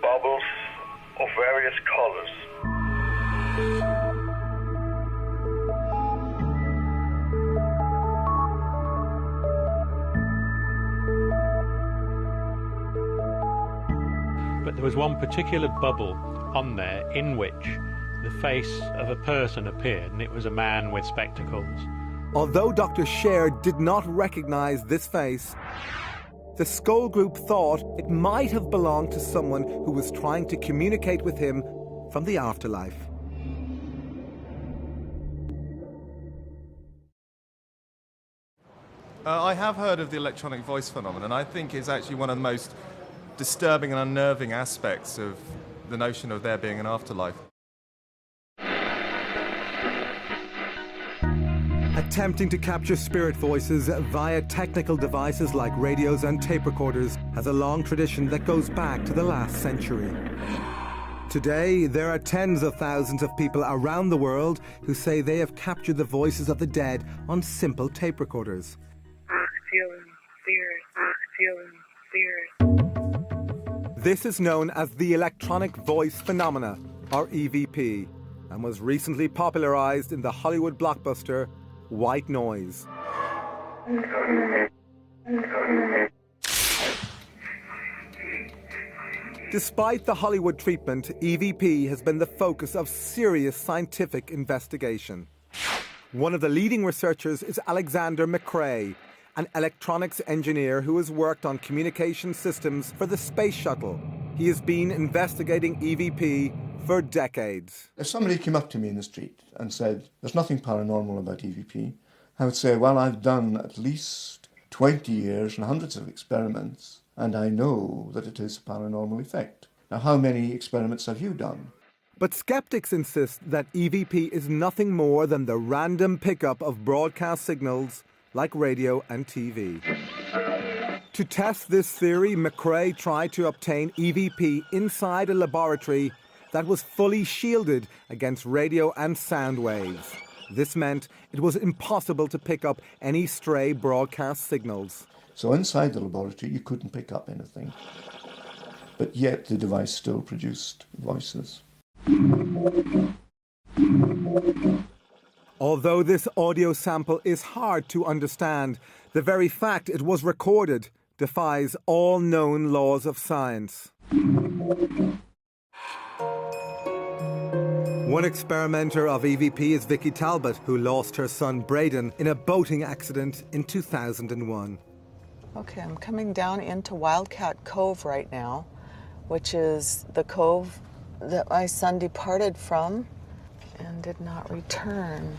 bubbles of various colors. But there was one particular bubble on there in which the face of a person appeared, and it was a man with spectacles. Although Dr. Scher did not recognize this face, the Skull Group thought it might have belonged to someone who was trying to communicate with him from the afterlife. I have heard of the electronic voice phenomenon. I think it's actually one of the most disturbing and unnerving aspects of the notion of there being an afterlife. Attempting to capture spirit voices via technical devices like radios and tape recorders has a long tradition that goes back to the last century. Today, there are tens of thousands of people around the world who say they have captured the voices of the dead on simple tape recorders. This is known as the electronic voice phenomena, or EVP, and was recently popularized in the Hollywood blockbuster White Noise. Despite the Hollywood treatment, EVP has been the focus of serious scientific investigation. One of the leading researchers is Alexander McRae, an electronics engineer who has worked on communication systems for the space shuttle. He has been investigating EVP for decades. If somebody came up to me in the street and said, there's nothing paranormal about EVP, I would say, well, I've done at least 20 years and hundreds of experiments, and I know that it is a paranormal effect. Now, how many experiments have you done? But skeptics insist that EVP is nothing more than the random pickup of broadcast signals like radio and TV. To test this theory, McRae tried to obtain EVP inside a laboratory that was fully shielded against radio and sound waves. This meant it was impossible to pick up any stray broadcast signals. So inside the laboratory, you couldn't pick up anything. But yet the device still produced voices. Although this audio sample is hard to understand, the very fact it was recorded defies all known laws of science. One experimenter of EVP is Vicky Talbot, who lost her son Braden in a boating accident in 2001. Okay, I'm coming down into Wildcat Cove right now, which is the cove that my son departed from and did not return.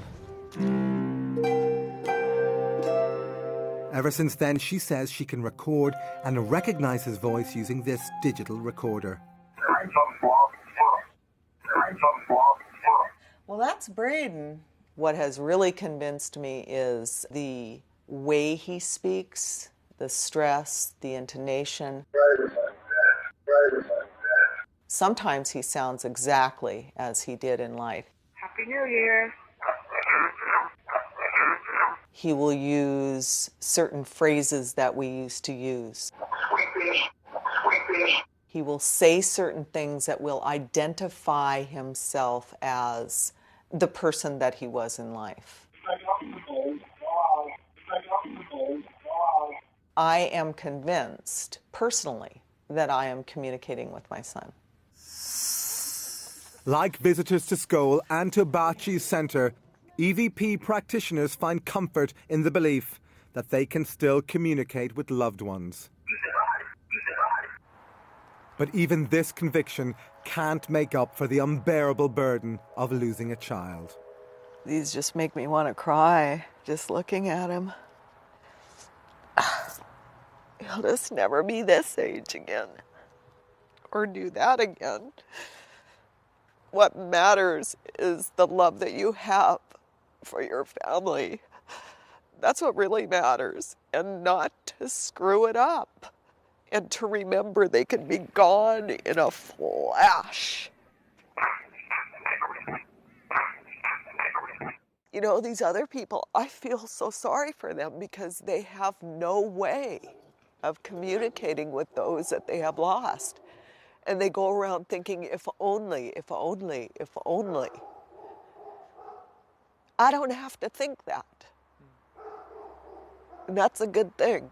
Ever since then, she says she can record and recognize his voice using this digital recorder. Well, that's Braden. What has really convinced me is the way he speaks, the stress, the intonation. Sometimes he sounds exactly as he did in life. Happy New Year. He will use certain phrases that we used to use. He will say certain things that will identify himself as the person that he was in life. I am convinced, personally, that I am communicating with my son. Like visitors to Skull and to Bachi's Centre, EVP practitioners find comfort in the belief that they can still communicate with loved ones. But even this conviction can't make up for the unbearable burden of losing a child. These just make me want to cry, just looking at him. I'll just never be this age again or do that again. What matters is the love that you have for your family. That's what really matters, and not to screw it up, and to remember they can be gone in a flash. You know, these other people, I feel so sorry for them because they have no way of communicating with those that they have lost. And they go around thinking, if only, if only, if only. I don't have to think that. And that's a good thing.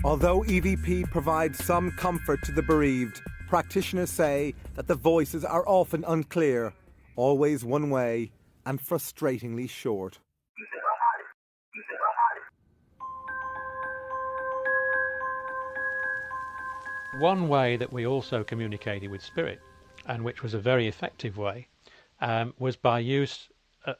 Although EVP provides some comfort to the bereaved, practitioners say that the voices are often unclear, always one way, and frustratingly short. One way that we also communicated with spirit, and which was a very effective way, was by use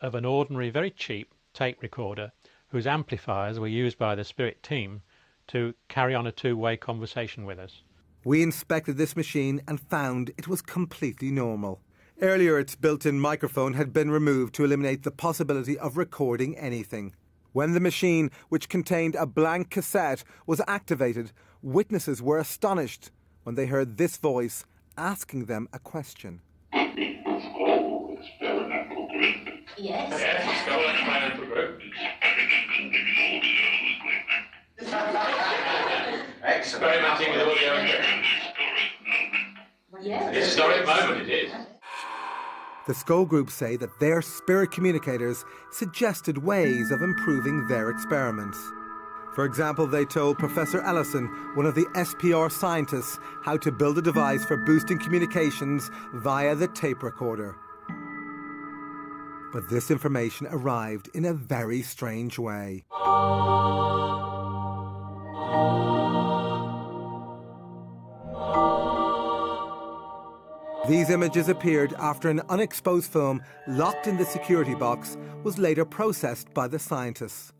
of an ordinary, very cheap tape recorder whose amplifiers were used by the spirit team to carry on a two-way conversation with us. We inspected this machine and found it was completely normal. Earlier, its built-in microphone had been removed to eliminate the possibility of recording anything. When the machine, which contained a blank cassette, was activated, witnesses were astonished when they heard this voice asking them a question. Experimenting with audio and yes. Historic moment it is. The Skull Group say that their spirit communicators suggested ways of improving their experiments. For example, they told Professor Ellison, one of the SPR scientists, how to build a device for boosting communications via the tape recorder. But this information arrived in a very strange way. These images appeared after an unexposed film locked in the security box was later processed by the scientists.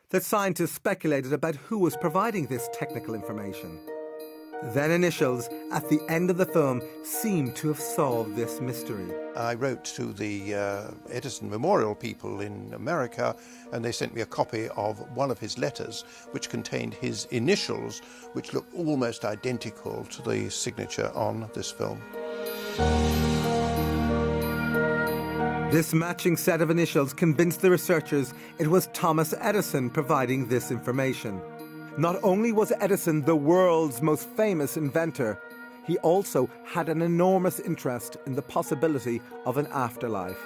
The scientists speculated about who was providing this technical information. Then initials at the end of the film seemed to have solved this mystery. I wrote to the Edison Memorial people in America, and they sent me a copy of one of his letters, which contained his initials, which looked almost identical to the signature on this film. This matching set of initials convinced the researchers it was Thomas Edison providing this information. Not only was Edison the world's most famous inventor, he also had an enormous interest in the possibility of an afterlife.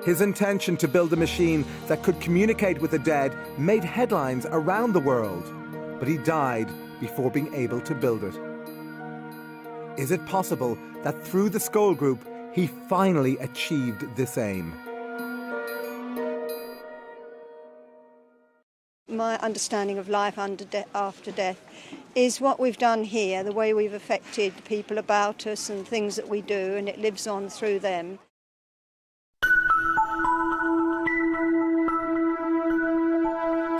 His intention to build a machine that could communicate with the dead made headlines around the world, but he died before being able to build it. Is it possible that through the Skull Group, he finally achieved this aim? My understanding of life after death is what we've done here, the way we've affected the people about us and things that we do, and it lives on through them.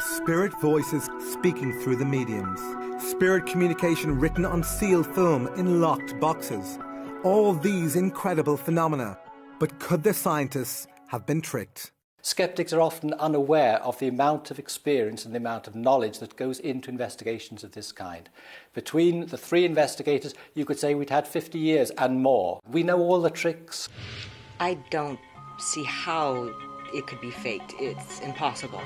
Spirit voices speaking through the mediums. Spirit communication written on sealed film in locked boxes. All these incredible phenomena. But could the scientists have been tricked? Skeptics are often unaware of the amount of experience and the amount of knowledge that goes into investigations of this kind. Between the three investigators, you could say we'd had 50 years and more. We know all the tricks. I don't see how it could be faked. It's impossible.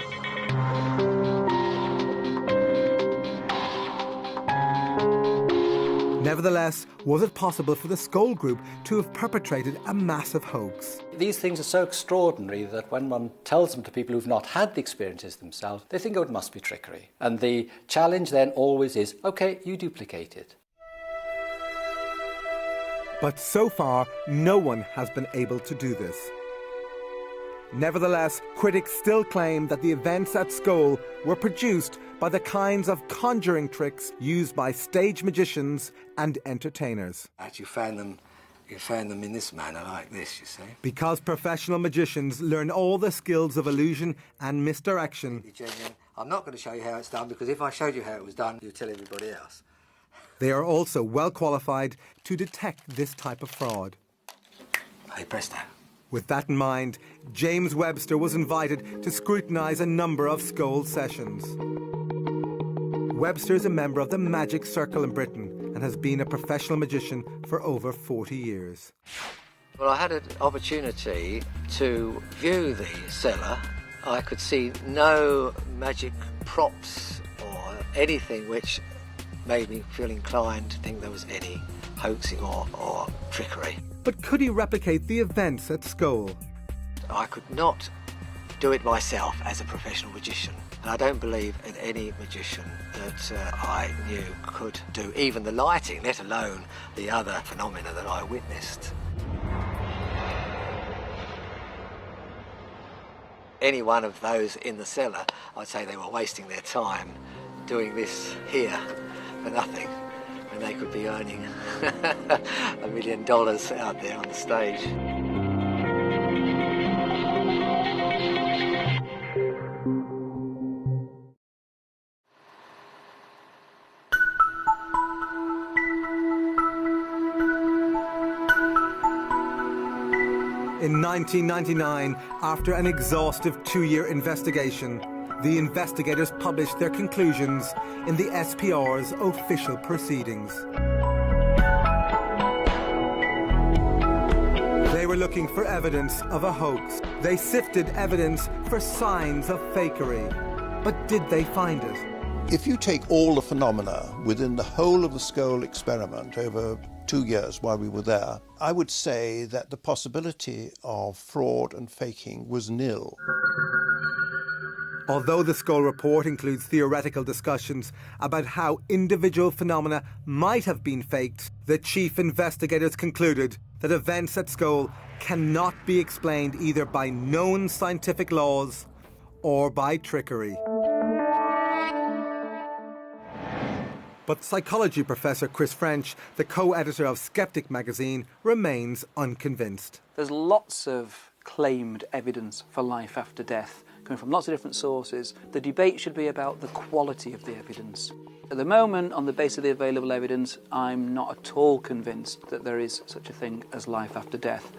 Nevertheless, was it possible for the Skull Group to have perpetrated a massive hoax? These things are so extraordinary that when one tells them to people who've not had the experiences themselves, they think, oh, it must be trickery. And the challenge then always is, OK, you duplicate it. But so far, no one has been able to do this. Nevertheless, critics still claim that the events at Skull were produced by the kinds of conjuring tricks used by stage magicians and entertainers. You find them You found them in this manner like this, you see. Because professional magicians learn all the skills of illusion and misdirection, Genuine. I'm not going to show you how it's done, because if I showed you how it was done, you'd tell everybody else. they are also well qualified to detect this type of fraud. Hey, presto. With that in mind, James Webster was invited to scrutinise a number of Skoll sessions. Webster is a member of the Magic Circle in Britain and has been a professional magician for over 40 years. Well, I had an opportunity to view the cellar. I could see no magic props or anything which made me feel inclined to think there was any hoaxing or trickery. But could he replicate the events at Skoll? I could not do it myself as a professional magician. And I don't believe in any magician that I knew could do even the lighting, let alone the other phenomena that I witnessed. Any one of those in the cellar, I'd say they were wasting their time doing this here for nothing, when they could be earning $1 million out there on the stage. In 1999, after an exhaustive 2-year investigation, the investigators published their conclusions in the SPR's official proceedings. They were looking for evidence of a hoax. They sifted evidence for signs of fakery. But did they find it? If you take all the phenomena within the whole of the Skoll experiment over 2 years while we were there, I would say that the possibility of fraud and faking was nil. Although the Skoll report includes theoretical discussions about how individual phenomena might have been faked, the chief investigators concluded that events at Skoll cannot be explained either by known scientific laws or by trickery. But psychology professor Chris French, the co-editor of Skeptic magazine, remains unconvinced. There's lots of claimed evidence for life after death, coming from lots of different sources. The debate should be about the quality of the evidence. At the moment, on the basis of the available evidence, I'm not at all convinced that there is such a thing as life after death.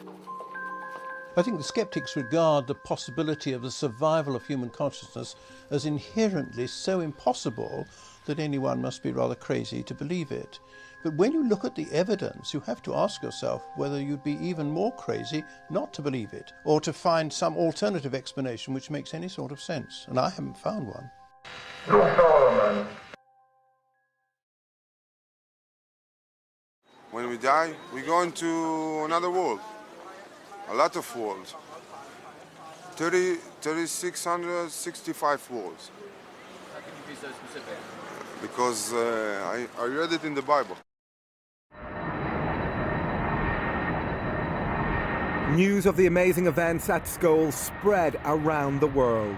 I think the skeptics regard the possibility of the survival of human consciousness as inherently so impossible that anyone must be rather crazy to believe it. But when you look at the evidence, you have to ask yourself whether you'd be even more crazy not to believe it, or to find some alternative explanation which makes any sort of sense. And I haven't found one. When we die, we go into another world. A lot of worlds. 3,665 worlds. How can you be so specific? Because I read it in the Bible. News of the amazing events at Skoll spread around the world.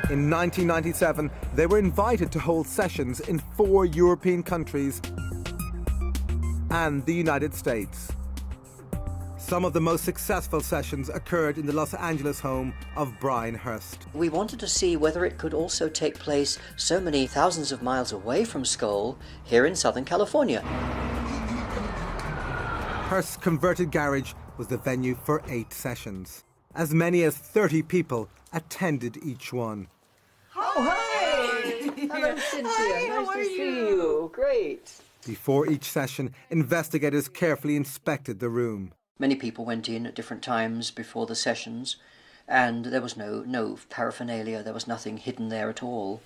In 1997, they were invited to hold sessions in 4 European countries and the United States. Some of the most successful sessions occurred in the Los Angeles home of Brian Hurst. We wanted to see whether it could also take place so many thousands of miles away from Skoll, here in Southern California. Hurst's converted garage was the venue for 8 sessions. As many as 30 people attended each one. Oh, hi! Hello, Cynthia. Hi, nice how to are see you? you. Great. Before each session, investigators carefully inspected the room. Many people went in at different times before the sessions, and there was no paraphernalia. There was nothing hidden there at all.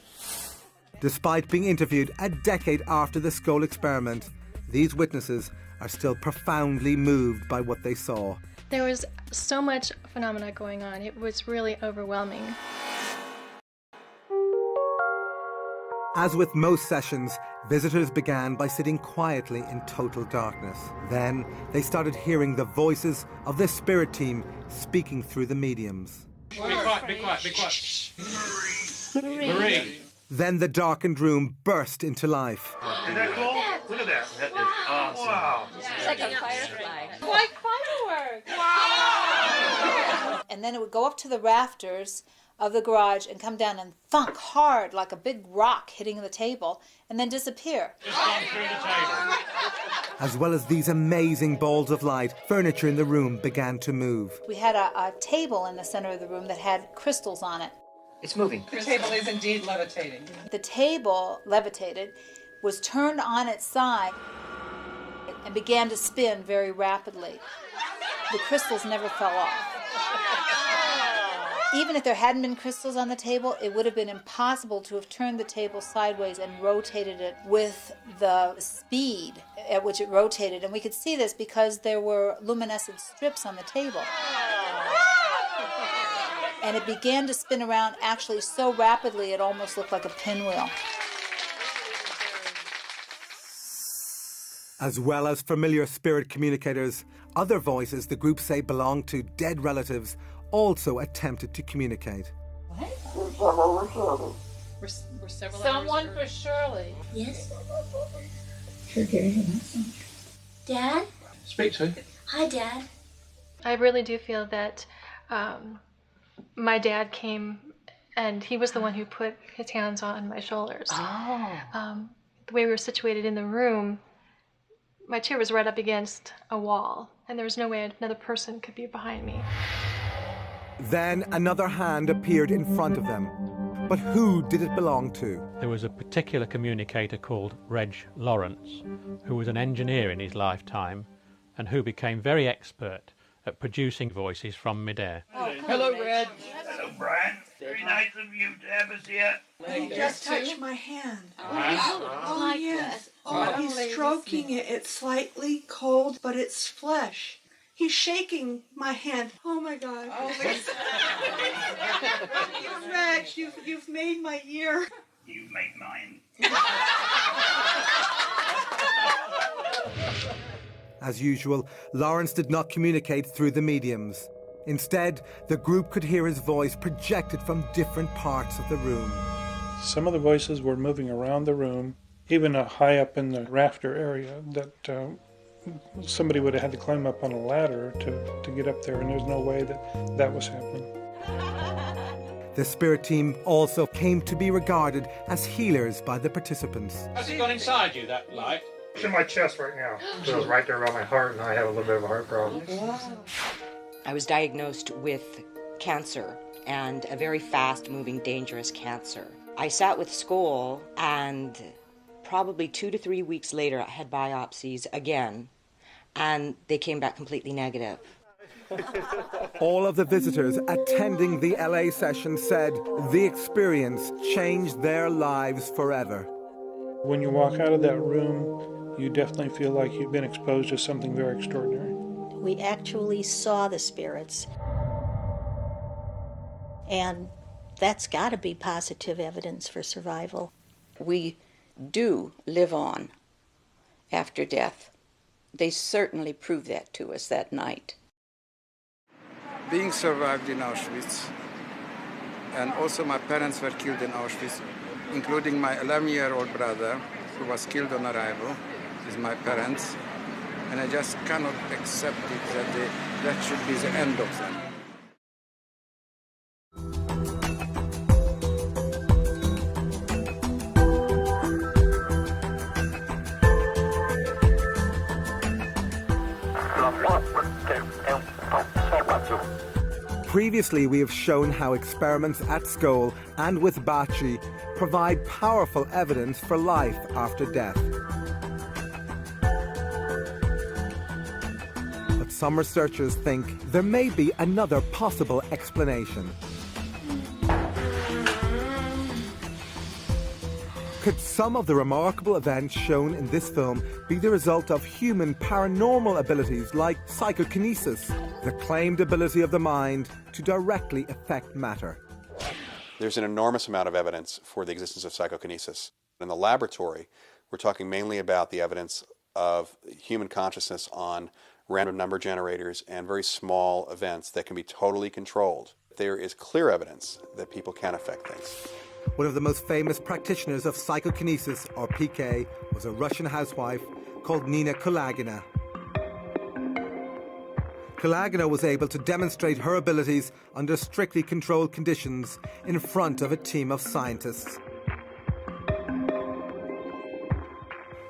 Despite being interviewed a decade after the Skoll experiment, these witnesses are still profoundly moved by what they saw. There was so much phenomena going on. It was really overwhelming. As with most sessions, visitors began by sitting quietly in total darkness. Then they started hearing the voices of the spirit team speaking through the mediums. Be quiet, be quiet, be quiet. Marie. Then the darkened room burst into life. Is that cool? Look at that. That is awesome. Wow. It's like a firefly. Like fireworks. Wow. And then it would go up to the rafters of the garage and come down and thunk hard like a big rock hitting the table and then disappear. Just gone through the table. As well as these amazing balls of light, furniture in the room began to move. We had a table in the center of the room that had crystals on it. It's moving. The table is indeed levitating. The table levitated, was turned on its side, and began to spin very rapidly. The crystals never fell off. Even if there hadn't been crystals on the table, it would have been impossible to have turned the table sideways and rotated it with the speed at which it rotated. And we could see this because there were luminescent strips on the table. And it began to spin around actually so rapidly it almost looked like a pinwheel. As well as familiar spirit communicators, other voices the group say belong to dead relatives also attempted to communicate. We're several Someone for Shirley. Yes? Sure, Gary, Dad? Speak to him. Hi, Dad. I really do feel that my dad came and he was the one who put his hands on my shoulders. Oh. The way we were situated in the room, my chair was right up against a wall, and there was no way another person could be behind me. Then another hand appeared in front of them. But who did it belong to? There was a particular communicator called Reg Lawrence, who was an engineer in his lifetime and who became very expert at producing voices from midair. Hello, Red. Hello, Brian. Very nice of you to have us here. He just touched my hand. Oh, Oh, yes. Oh, he's stroking it. It's slightly cold, but it's flesh. He's shaking my hand. Oh, my God. Oh, Reg, you've made my year. You made mine. As usual, Lawrence did not communicate through the mediums. Instead, the group could hear his voice projected from different parts of the room. Some of the voices were moving around the room, even high up in the rafter area, that somebody would have had to climb up on a ladder to get up there, and there's no way that was happening. The spirit team also came to be regarded as healers by the participants. Has it gone inside you, that light? It's in my chest right now. So it's right there around my heart, and I have a little bit of a heart problem. I was diagnosed with cancer, and a very fast-moving, dangerous cancer. I sat with school, and probably 2 to 3 weeks later, I had biopsies again, and they came back completely negative. All of the visitors attending the LA session said the experience changed their lives forever. When you walk out of that room, you definitely feel like you've been exposed to something very extraordinary. We actually saw the spirits. And that's got to be positive evidence for survival. We do live on after death. They certainly proved that to us that night. Being survived in Auschwitz, and also my parents were killed in Auschwitz, including my 11-year-old brother, who was killed on arrival, with my parents, and I just cannot accept it that that should be the end of them. Previously, we have shown how experiments at Skoll and with Bachi provide powerful evidence for life after death. But some researchers think there may be another possible explanation. Could some of the remarkable events shown in this film be the result of human paranormal abilities like psychokinesis, the claimed ability of the mind to directly affect matter? There's an enormous amount of evidence for the existence of psychokinesis. In the laboratory, we're talking mainly about the evidence of human consciousness on random number generators and very small events that can be totally controlled. There is clear evidence that people can affect things. One of the most famous practitioners of psychokinesis, or PK, was a Russian housewife called Nina Kulagina. Kulagina was able to demonstrate her abilities under strictly controlled conditions in front of a team of scientists.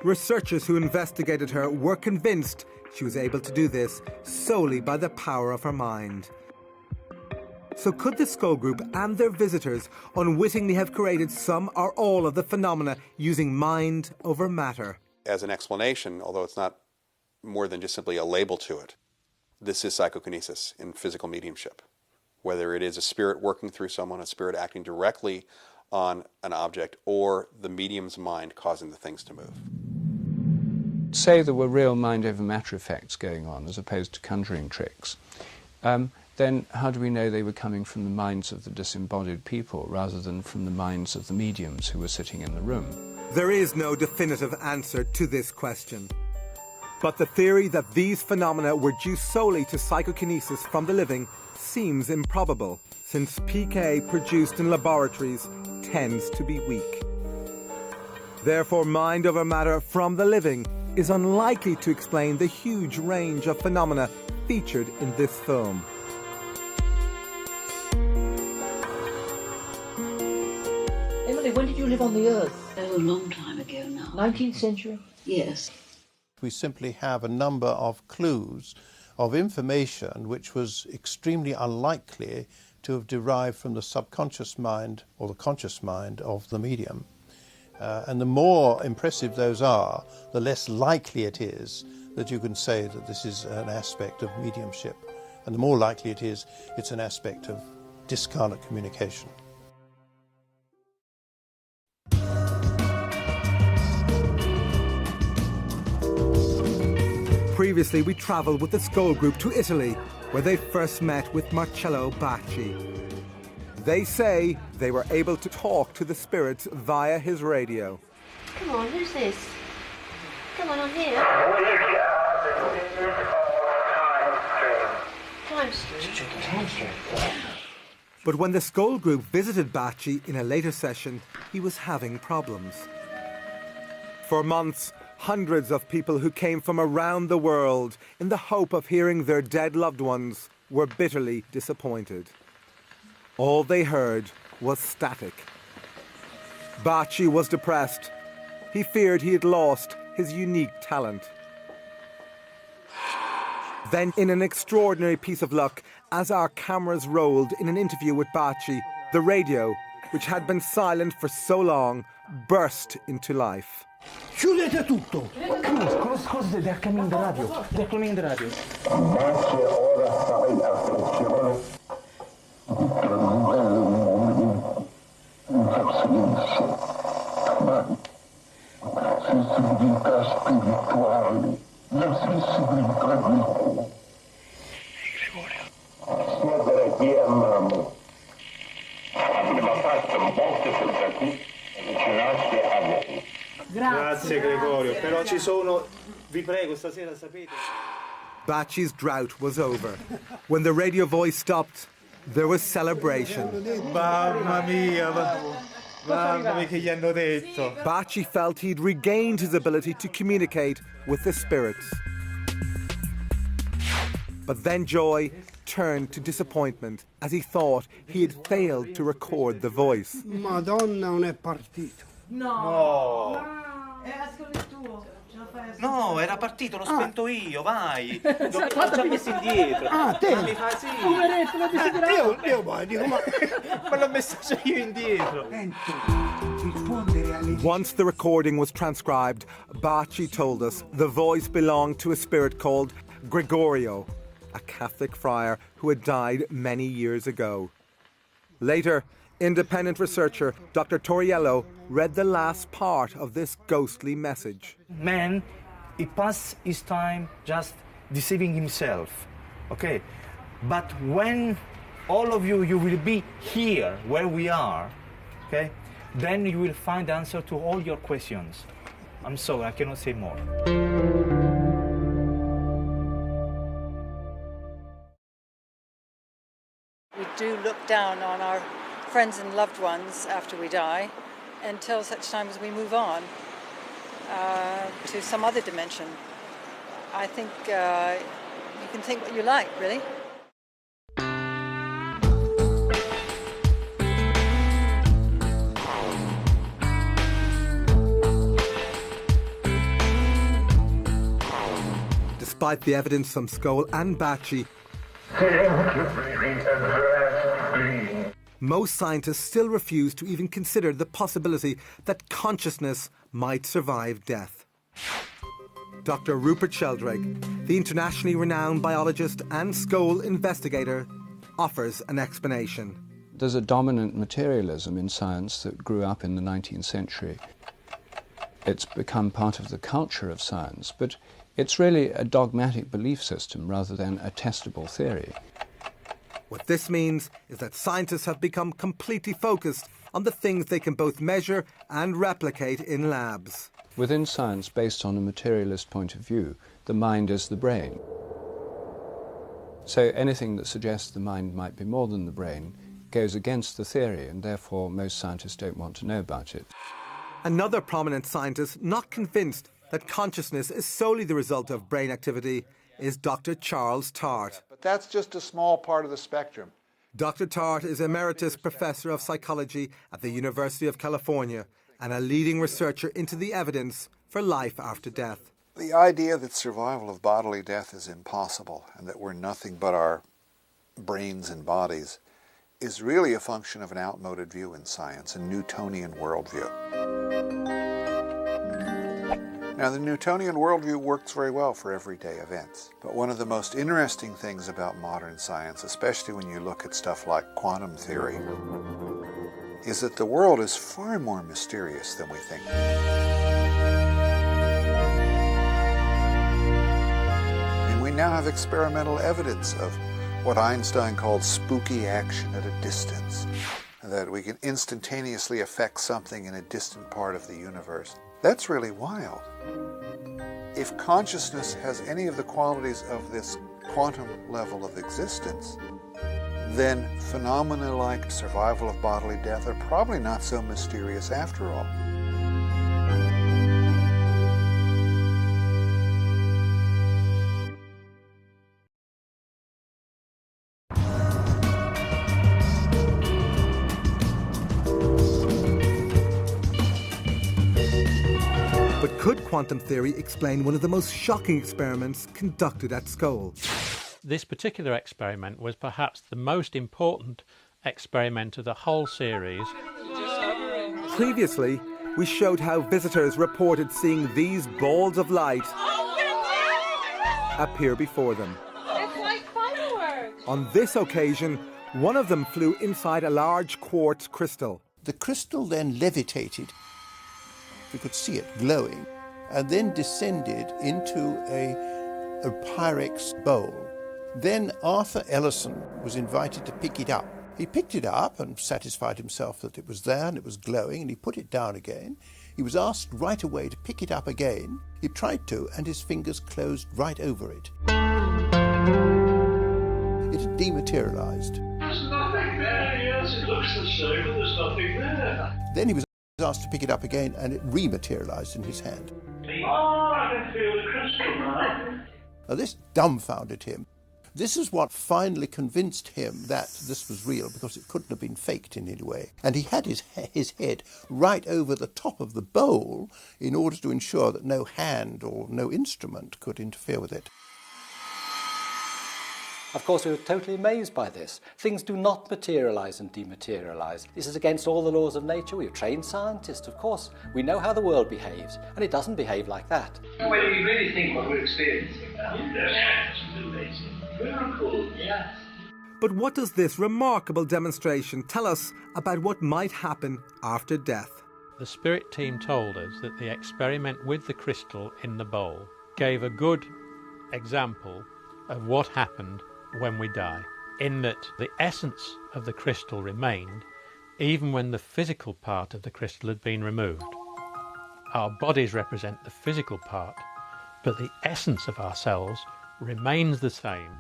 Researchers who investigated her were convinced she was able to do this solely by the power of her mind. So could the Skull Group and their visitors unwittingly have created some or all of the phenomena using mind over matter? As an explanation, although it's not more than just simply a label to it, this is psychokinesis in physical mediumship. Whether it is a spirit working through someone, a spirit acting directly on an object, or the medium's mind causing the things to move. Say there were real mind over matter effects going on as opposed to conjuring tricks, then how do we know they were coming from the minds of the disembodied people rather than from the minds of the mediums who were sitting in the room? There is no definitive answer to this question. But the theory that these phenomena were due solely to psychokinesis from the living seems improbable, since PK produced in laboratories tends to be weak. Therefore, mind over matter from the living is unlikely to explain the huge range of phenomena featured in this film. Emily, when did you live on the Earth? Oh, a long time ago now. 19th century? Yes. We simply have a number of clues of information which was extremely unlikely to have derived from the subconscious mind or the conscious mind of the medium. And the more impressive those are, the less likely it is that you can say that this is an aspect of mediumship. And the more likely it is, it's an aspect of discarnate communication. Previously, we travelled with the Skull Group to Italy, where they first met with Marcello Bacci. They say they were able to talk to the spirits via his radio. Come on, who's this? Come on, I'm here. Time stream. But when the Skull Group visited Bacci in a later session, he was having problems. For months, hundreds of people who came from around the world in the hope of hearing their dead loved ones were bitterly disappointed. All they heard was static. Bacci was depressed. He feared he had lost his unique talent. Then, in an extraordinary piece of luck, as our cameras rolled in an interview with Bacci, the radio, which had been silent for so long, burst into life. Chiudete tutto! Cosa they're coming the radio? They're coming the radio. Grazie Gregorio, però ci sono, vi prego, stasera sapete. Bacci's drought was over. When the radio voice stopped, there was celebration. Mamma mia, mamma mia che gli hanno detto. Bacci felt he'd regained his ability to communicate with the spirits. But then joy turned to disappointment as he thought he had failed to record the voice. Madonna, non è partito. No. Era solo il tuo. No, era partito, l'ho spento io, vai. L'ho già messo indietro. Ah, te? Mi fa sì. Poveretto, l'ho desiderato. Io poi dico, ma l'ho messo io indietro. Once the recording was transcribed, Bacci told us the voice belonged to a spirit called Gregorio, a Catholic friar who had died many years ago. Later, independent researcher Dr. Toriello read the last part of this ghostly message. Man, he passed his time just deceiving himself, okay? But when all of you will be here, where we are, okay? Then you will find the answer to all your questions. I'm sorry, I cannot say more. We do look down on our friends and loved ones after we die, until such time as we move on to some other dimension. I think you can think what you like, really. Despite the evidence from Skoll and Batchy, most scientists still refuse to even consider the possibility that consciousness might survive death. Dr. Rupert Sheldrake, the internationally renowned biologist and Skoll investigator, offers an explanation. There's a dominant materialism in science that grew up in the 19th century. It's become part of the culture of science, but it's really a dogmatic belief system rather than a testable theory. What this means is that scientists have become completely focused on the things they can both measure and replicate in labs. Within science, based on a materialist point of view, the mind is the brain. So anything that suggests the mind might be more than the brain goes against the theory, and therefore most scientists don't want to know about it. Another prominent scientist not convinced that consciousness is solely the result of brain activity is Dr. Charles Tart. But that's just a small part of the spectrum. Dr. Tart is Emeritus Professor of Psychology at the University of California and a leading researcher into the evidence for life after death. The idea that survival of bodily death is impossible and that we're nothing but our brains and bodies is really a function of an outmoded view in science, a Newtonian worldview. Now, the Newtonian worldview works very well for everyday events, but one of the most interesting things about modern science, especially when you look at stuff like quantum theory, is that the world is far more mysterious than we think. And we now have experimental evidence of what Einstein called spooky action at a distance, that we can instantaneously affect something in a distant part of the universe. That's really wild. If consciousness has any of the qualities of this quantum level of existence, then phenomena like survival of bodily death are probably not so mysterious after all. But could quantum theory explain one of the most shocking experiments conducted at Skoll? This particular experiment was perhaps the most important experiment of the whole series. Previously, we showed how visitors reported seeing these balls of light appear before them. It's like fireworks. On this occasion, one of them flew inside a large quartz crystal. The crystal then levitated. We could see it glowing, and then descended into a Pyrex bowl. Then Arthur Ellison was invited to pick it up. He picked it up and satisfied himself that it was there and it was glowing, and he put it down again. He was asked right away to pick it up again. He tried to, and his fingers closed right over it. It had dematerialized. There's nothing there, yes, it looks the same, but there's nothing there. Then he was asked to pick it up again, and it rematerialized in his hand. Oh, I can feel the crystal now. Now this dumbfounded him. This is what finally convinced him that this was real, because it couldn't have been faked in any way. And he had his head right over the top of the bowl in order to ensure that no hand or no instrument could interfere with it. Of course, we were totally amazed by this. Things do not materialize and dematerialize. This is against all the laws of nature. We're trained scientists, of course. We know how the world behaves, and it doesn't behave like that. When we really think what we're experiencing now, that's amazing. Miracle, yes. But what does this remarkable demonstration tell us about what might happen after death? The spirit team told us that the experiment with the crystal in the bowl gave a good example of what happened when we die, in that the essence of the crystal remained even when the physical part of the crystal had been removed. Our bodies represent the physical part, but the essence of ourselves remains the same.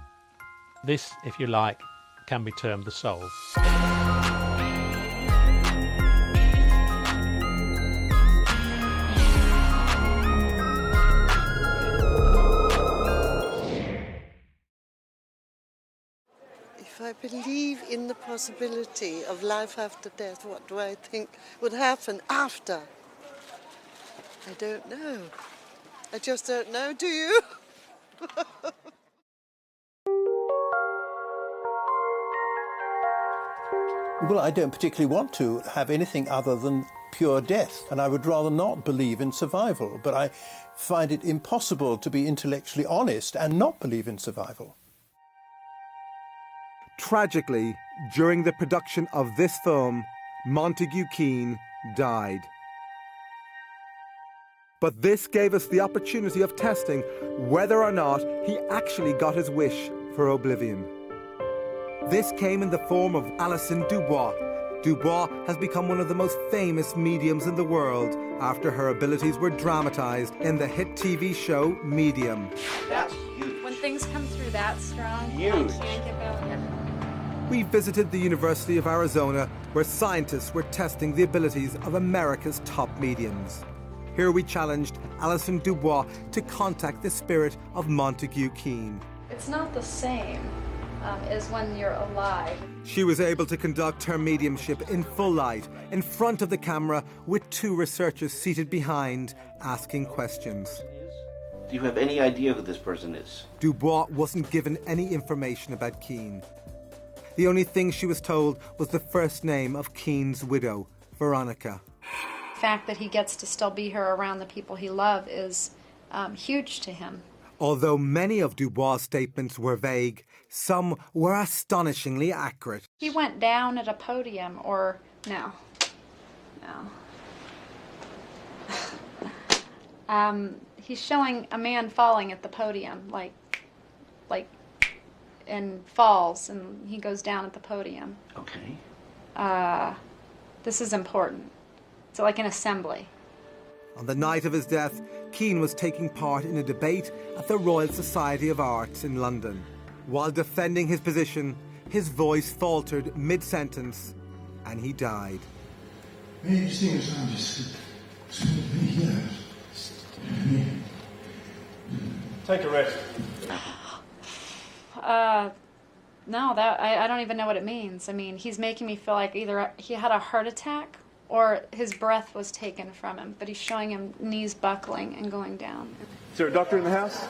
This, if you like, can be termed the soul. I believe in the possibility of life after death, what do I think would happen after? I don't know. I just don't know, do you? Well, I don't particularly want to have anything other than pure death, and I would rather not believe in survival, but I find it impossible to be intellectually honest and not believe in survival. Tragically, during the production of this film, Montague Keane died. But this gave us the opportunity of testing whether or not he actually got his wish for oblivion. This came in the form of Alison Dubois. Dubois has become one of the most famous mediums in the world after her abilities were dramatized in the hit TV show Medium. That's huge. When things come through that strong, Huge. I can't get going. We visited the University of Arizona, where scientists were testing the abilities of America's top mediums. Here we challenged Alison Dubois to contact the spirit of Montague Keane. It's not the same as when you're alive. She was able to conduct her mediumship in full light, in front of the camera, with two researchers seated behind, asking questions. Do you have any idea who this person is? Dubois wasn't given any information about Keane. The only thing she was told was the first name of Keane's widow, Veronica. The fact that he gets to still be here around the people he loves is huge to him. Although many of Dubois' statements were vague, some were astonishingly accurate. He went down at a podium, or no. He's showing a man falling at the podium, like, and falls, and he goes down at the podium. Okay. This is important. It's like an assembly. On the night of his death, Keane was taking part in a debate at the Royal Society of Arts in London. While defending his position, his voice faltered mid-sentence, and he died. Take a rest. No, I don't even know what it means. I mean, he's making me feel like either he had a heart attack or his breath was taken from him, but he's showing him knees buckling and going down. Is there a doctor in the house?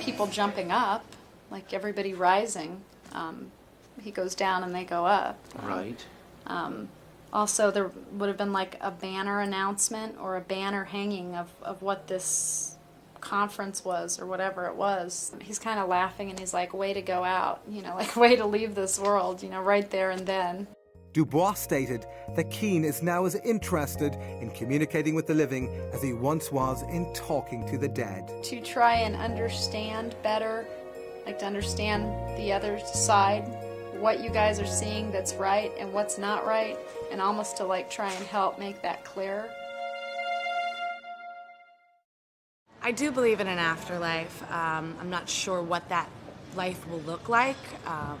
People jumping up, like everybody rising. He goes down and they go up. Right. Also, there would have been like a banner announcement or a banner hanging of what this conference was or whatever it was. He's kind of laughing and he's like, way to go out, like way to leave this world, right there and then. Dubois stated that Keane is now as interested in communicating with the living as he once was in talking to the dead. To try and understand better, like to understand the other side, what you guys are seeing that's right and what's not right, and almost to like try and help make that clearer. I do believe in an afterlife. I'm not sure what that life will look like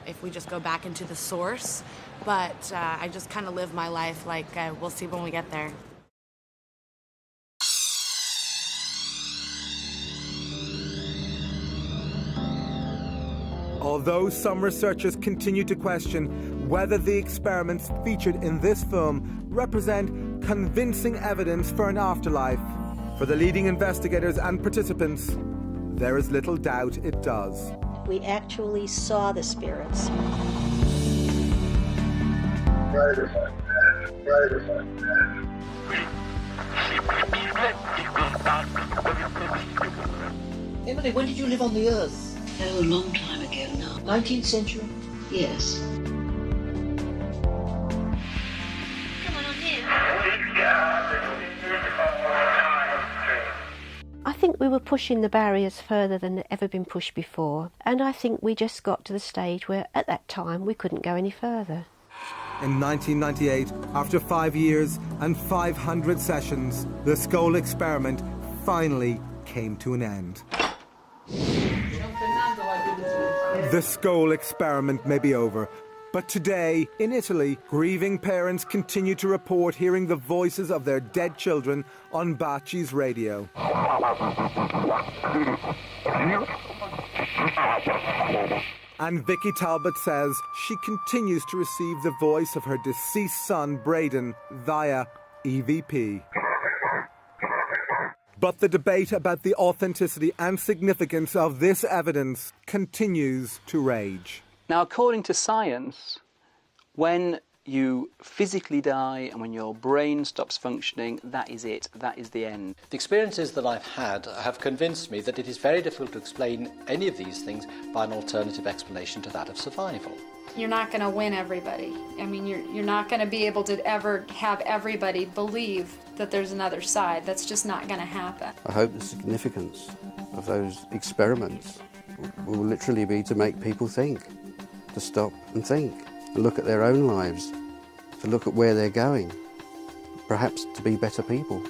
if we just go back into the source, but I just kind of live my life like we'll see when we get there. Although some researchers continue to question whether the experiments featured in this film represent convincing evidence for an afterlife, for the leading investigators and participants, there is little doubt it does. We actually saw the spirits. Emily, when did you live on the Earth? Oh, a long time ago now. 19th century? Yes. Come on here. I think we were pushing the barriers further than they'd ever been pushed before, and I think we just got to the stage where at that time we couldn't go any further. In 1998, after 5 years and 500 sessions, the Skull experiment finally came to an end. The Skull experiment may be over, but today, in Italy, grieving parents continue to report hearing the voices of their dead children on Baci's radio. And Vicky Talbot says she continues to receive the voice of her deceased son, Braden, via EVP. But the debate about the authenticity and significance of this evidence continues to rage. Now, according to science, when you physically die and when your brain stops functioning, that is it. That is the end. The experiences that I've had have convinced me that it is very difficult to explain any of these things by an alternative explanation to that of survival. You're not going to win everybody. I mean, you're not going to be able to ever have everybody believe that there's another side. That's just not going to happen. I hope the significance of those experiments will literally be to make people think, to stop and think, and look at their own lives, to look at where they're going, perhaps to be better people.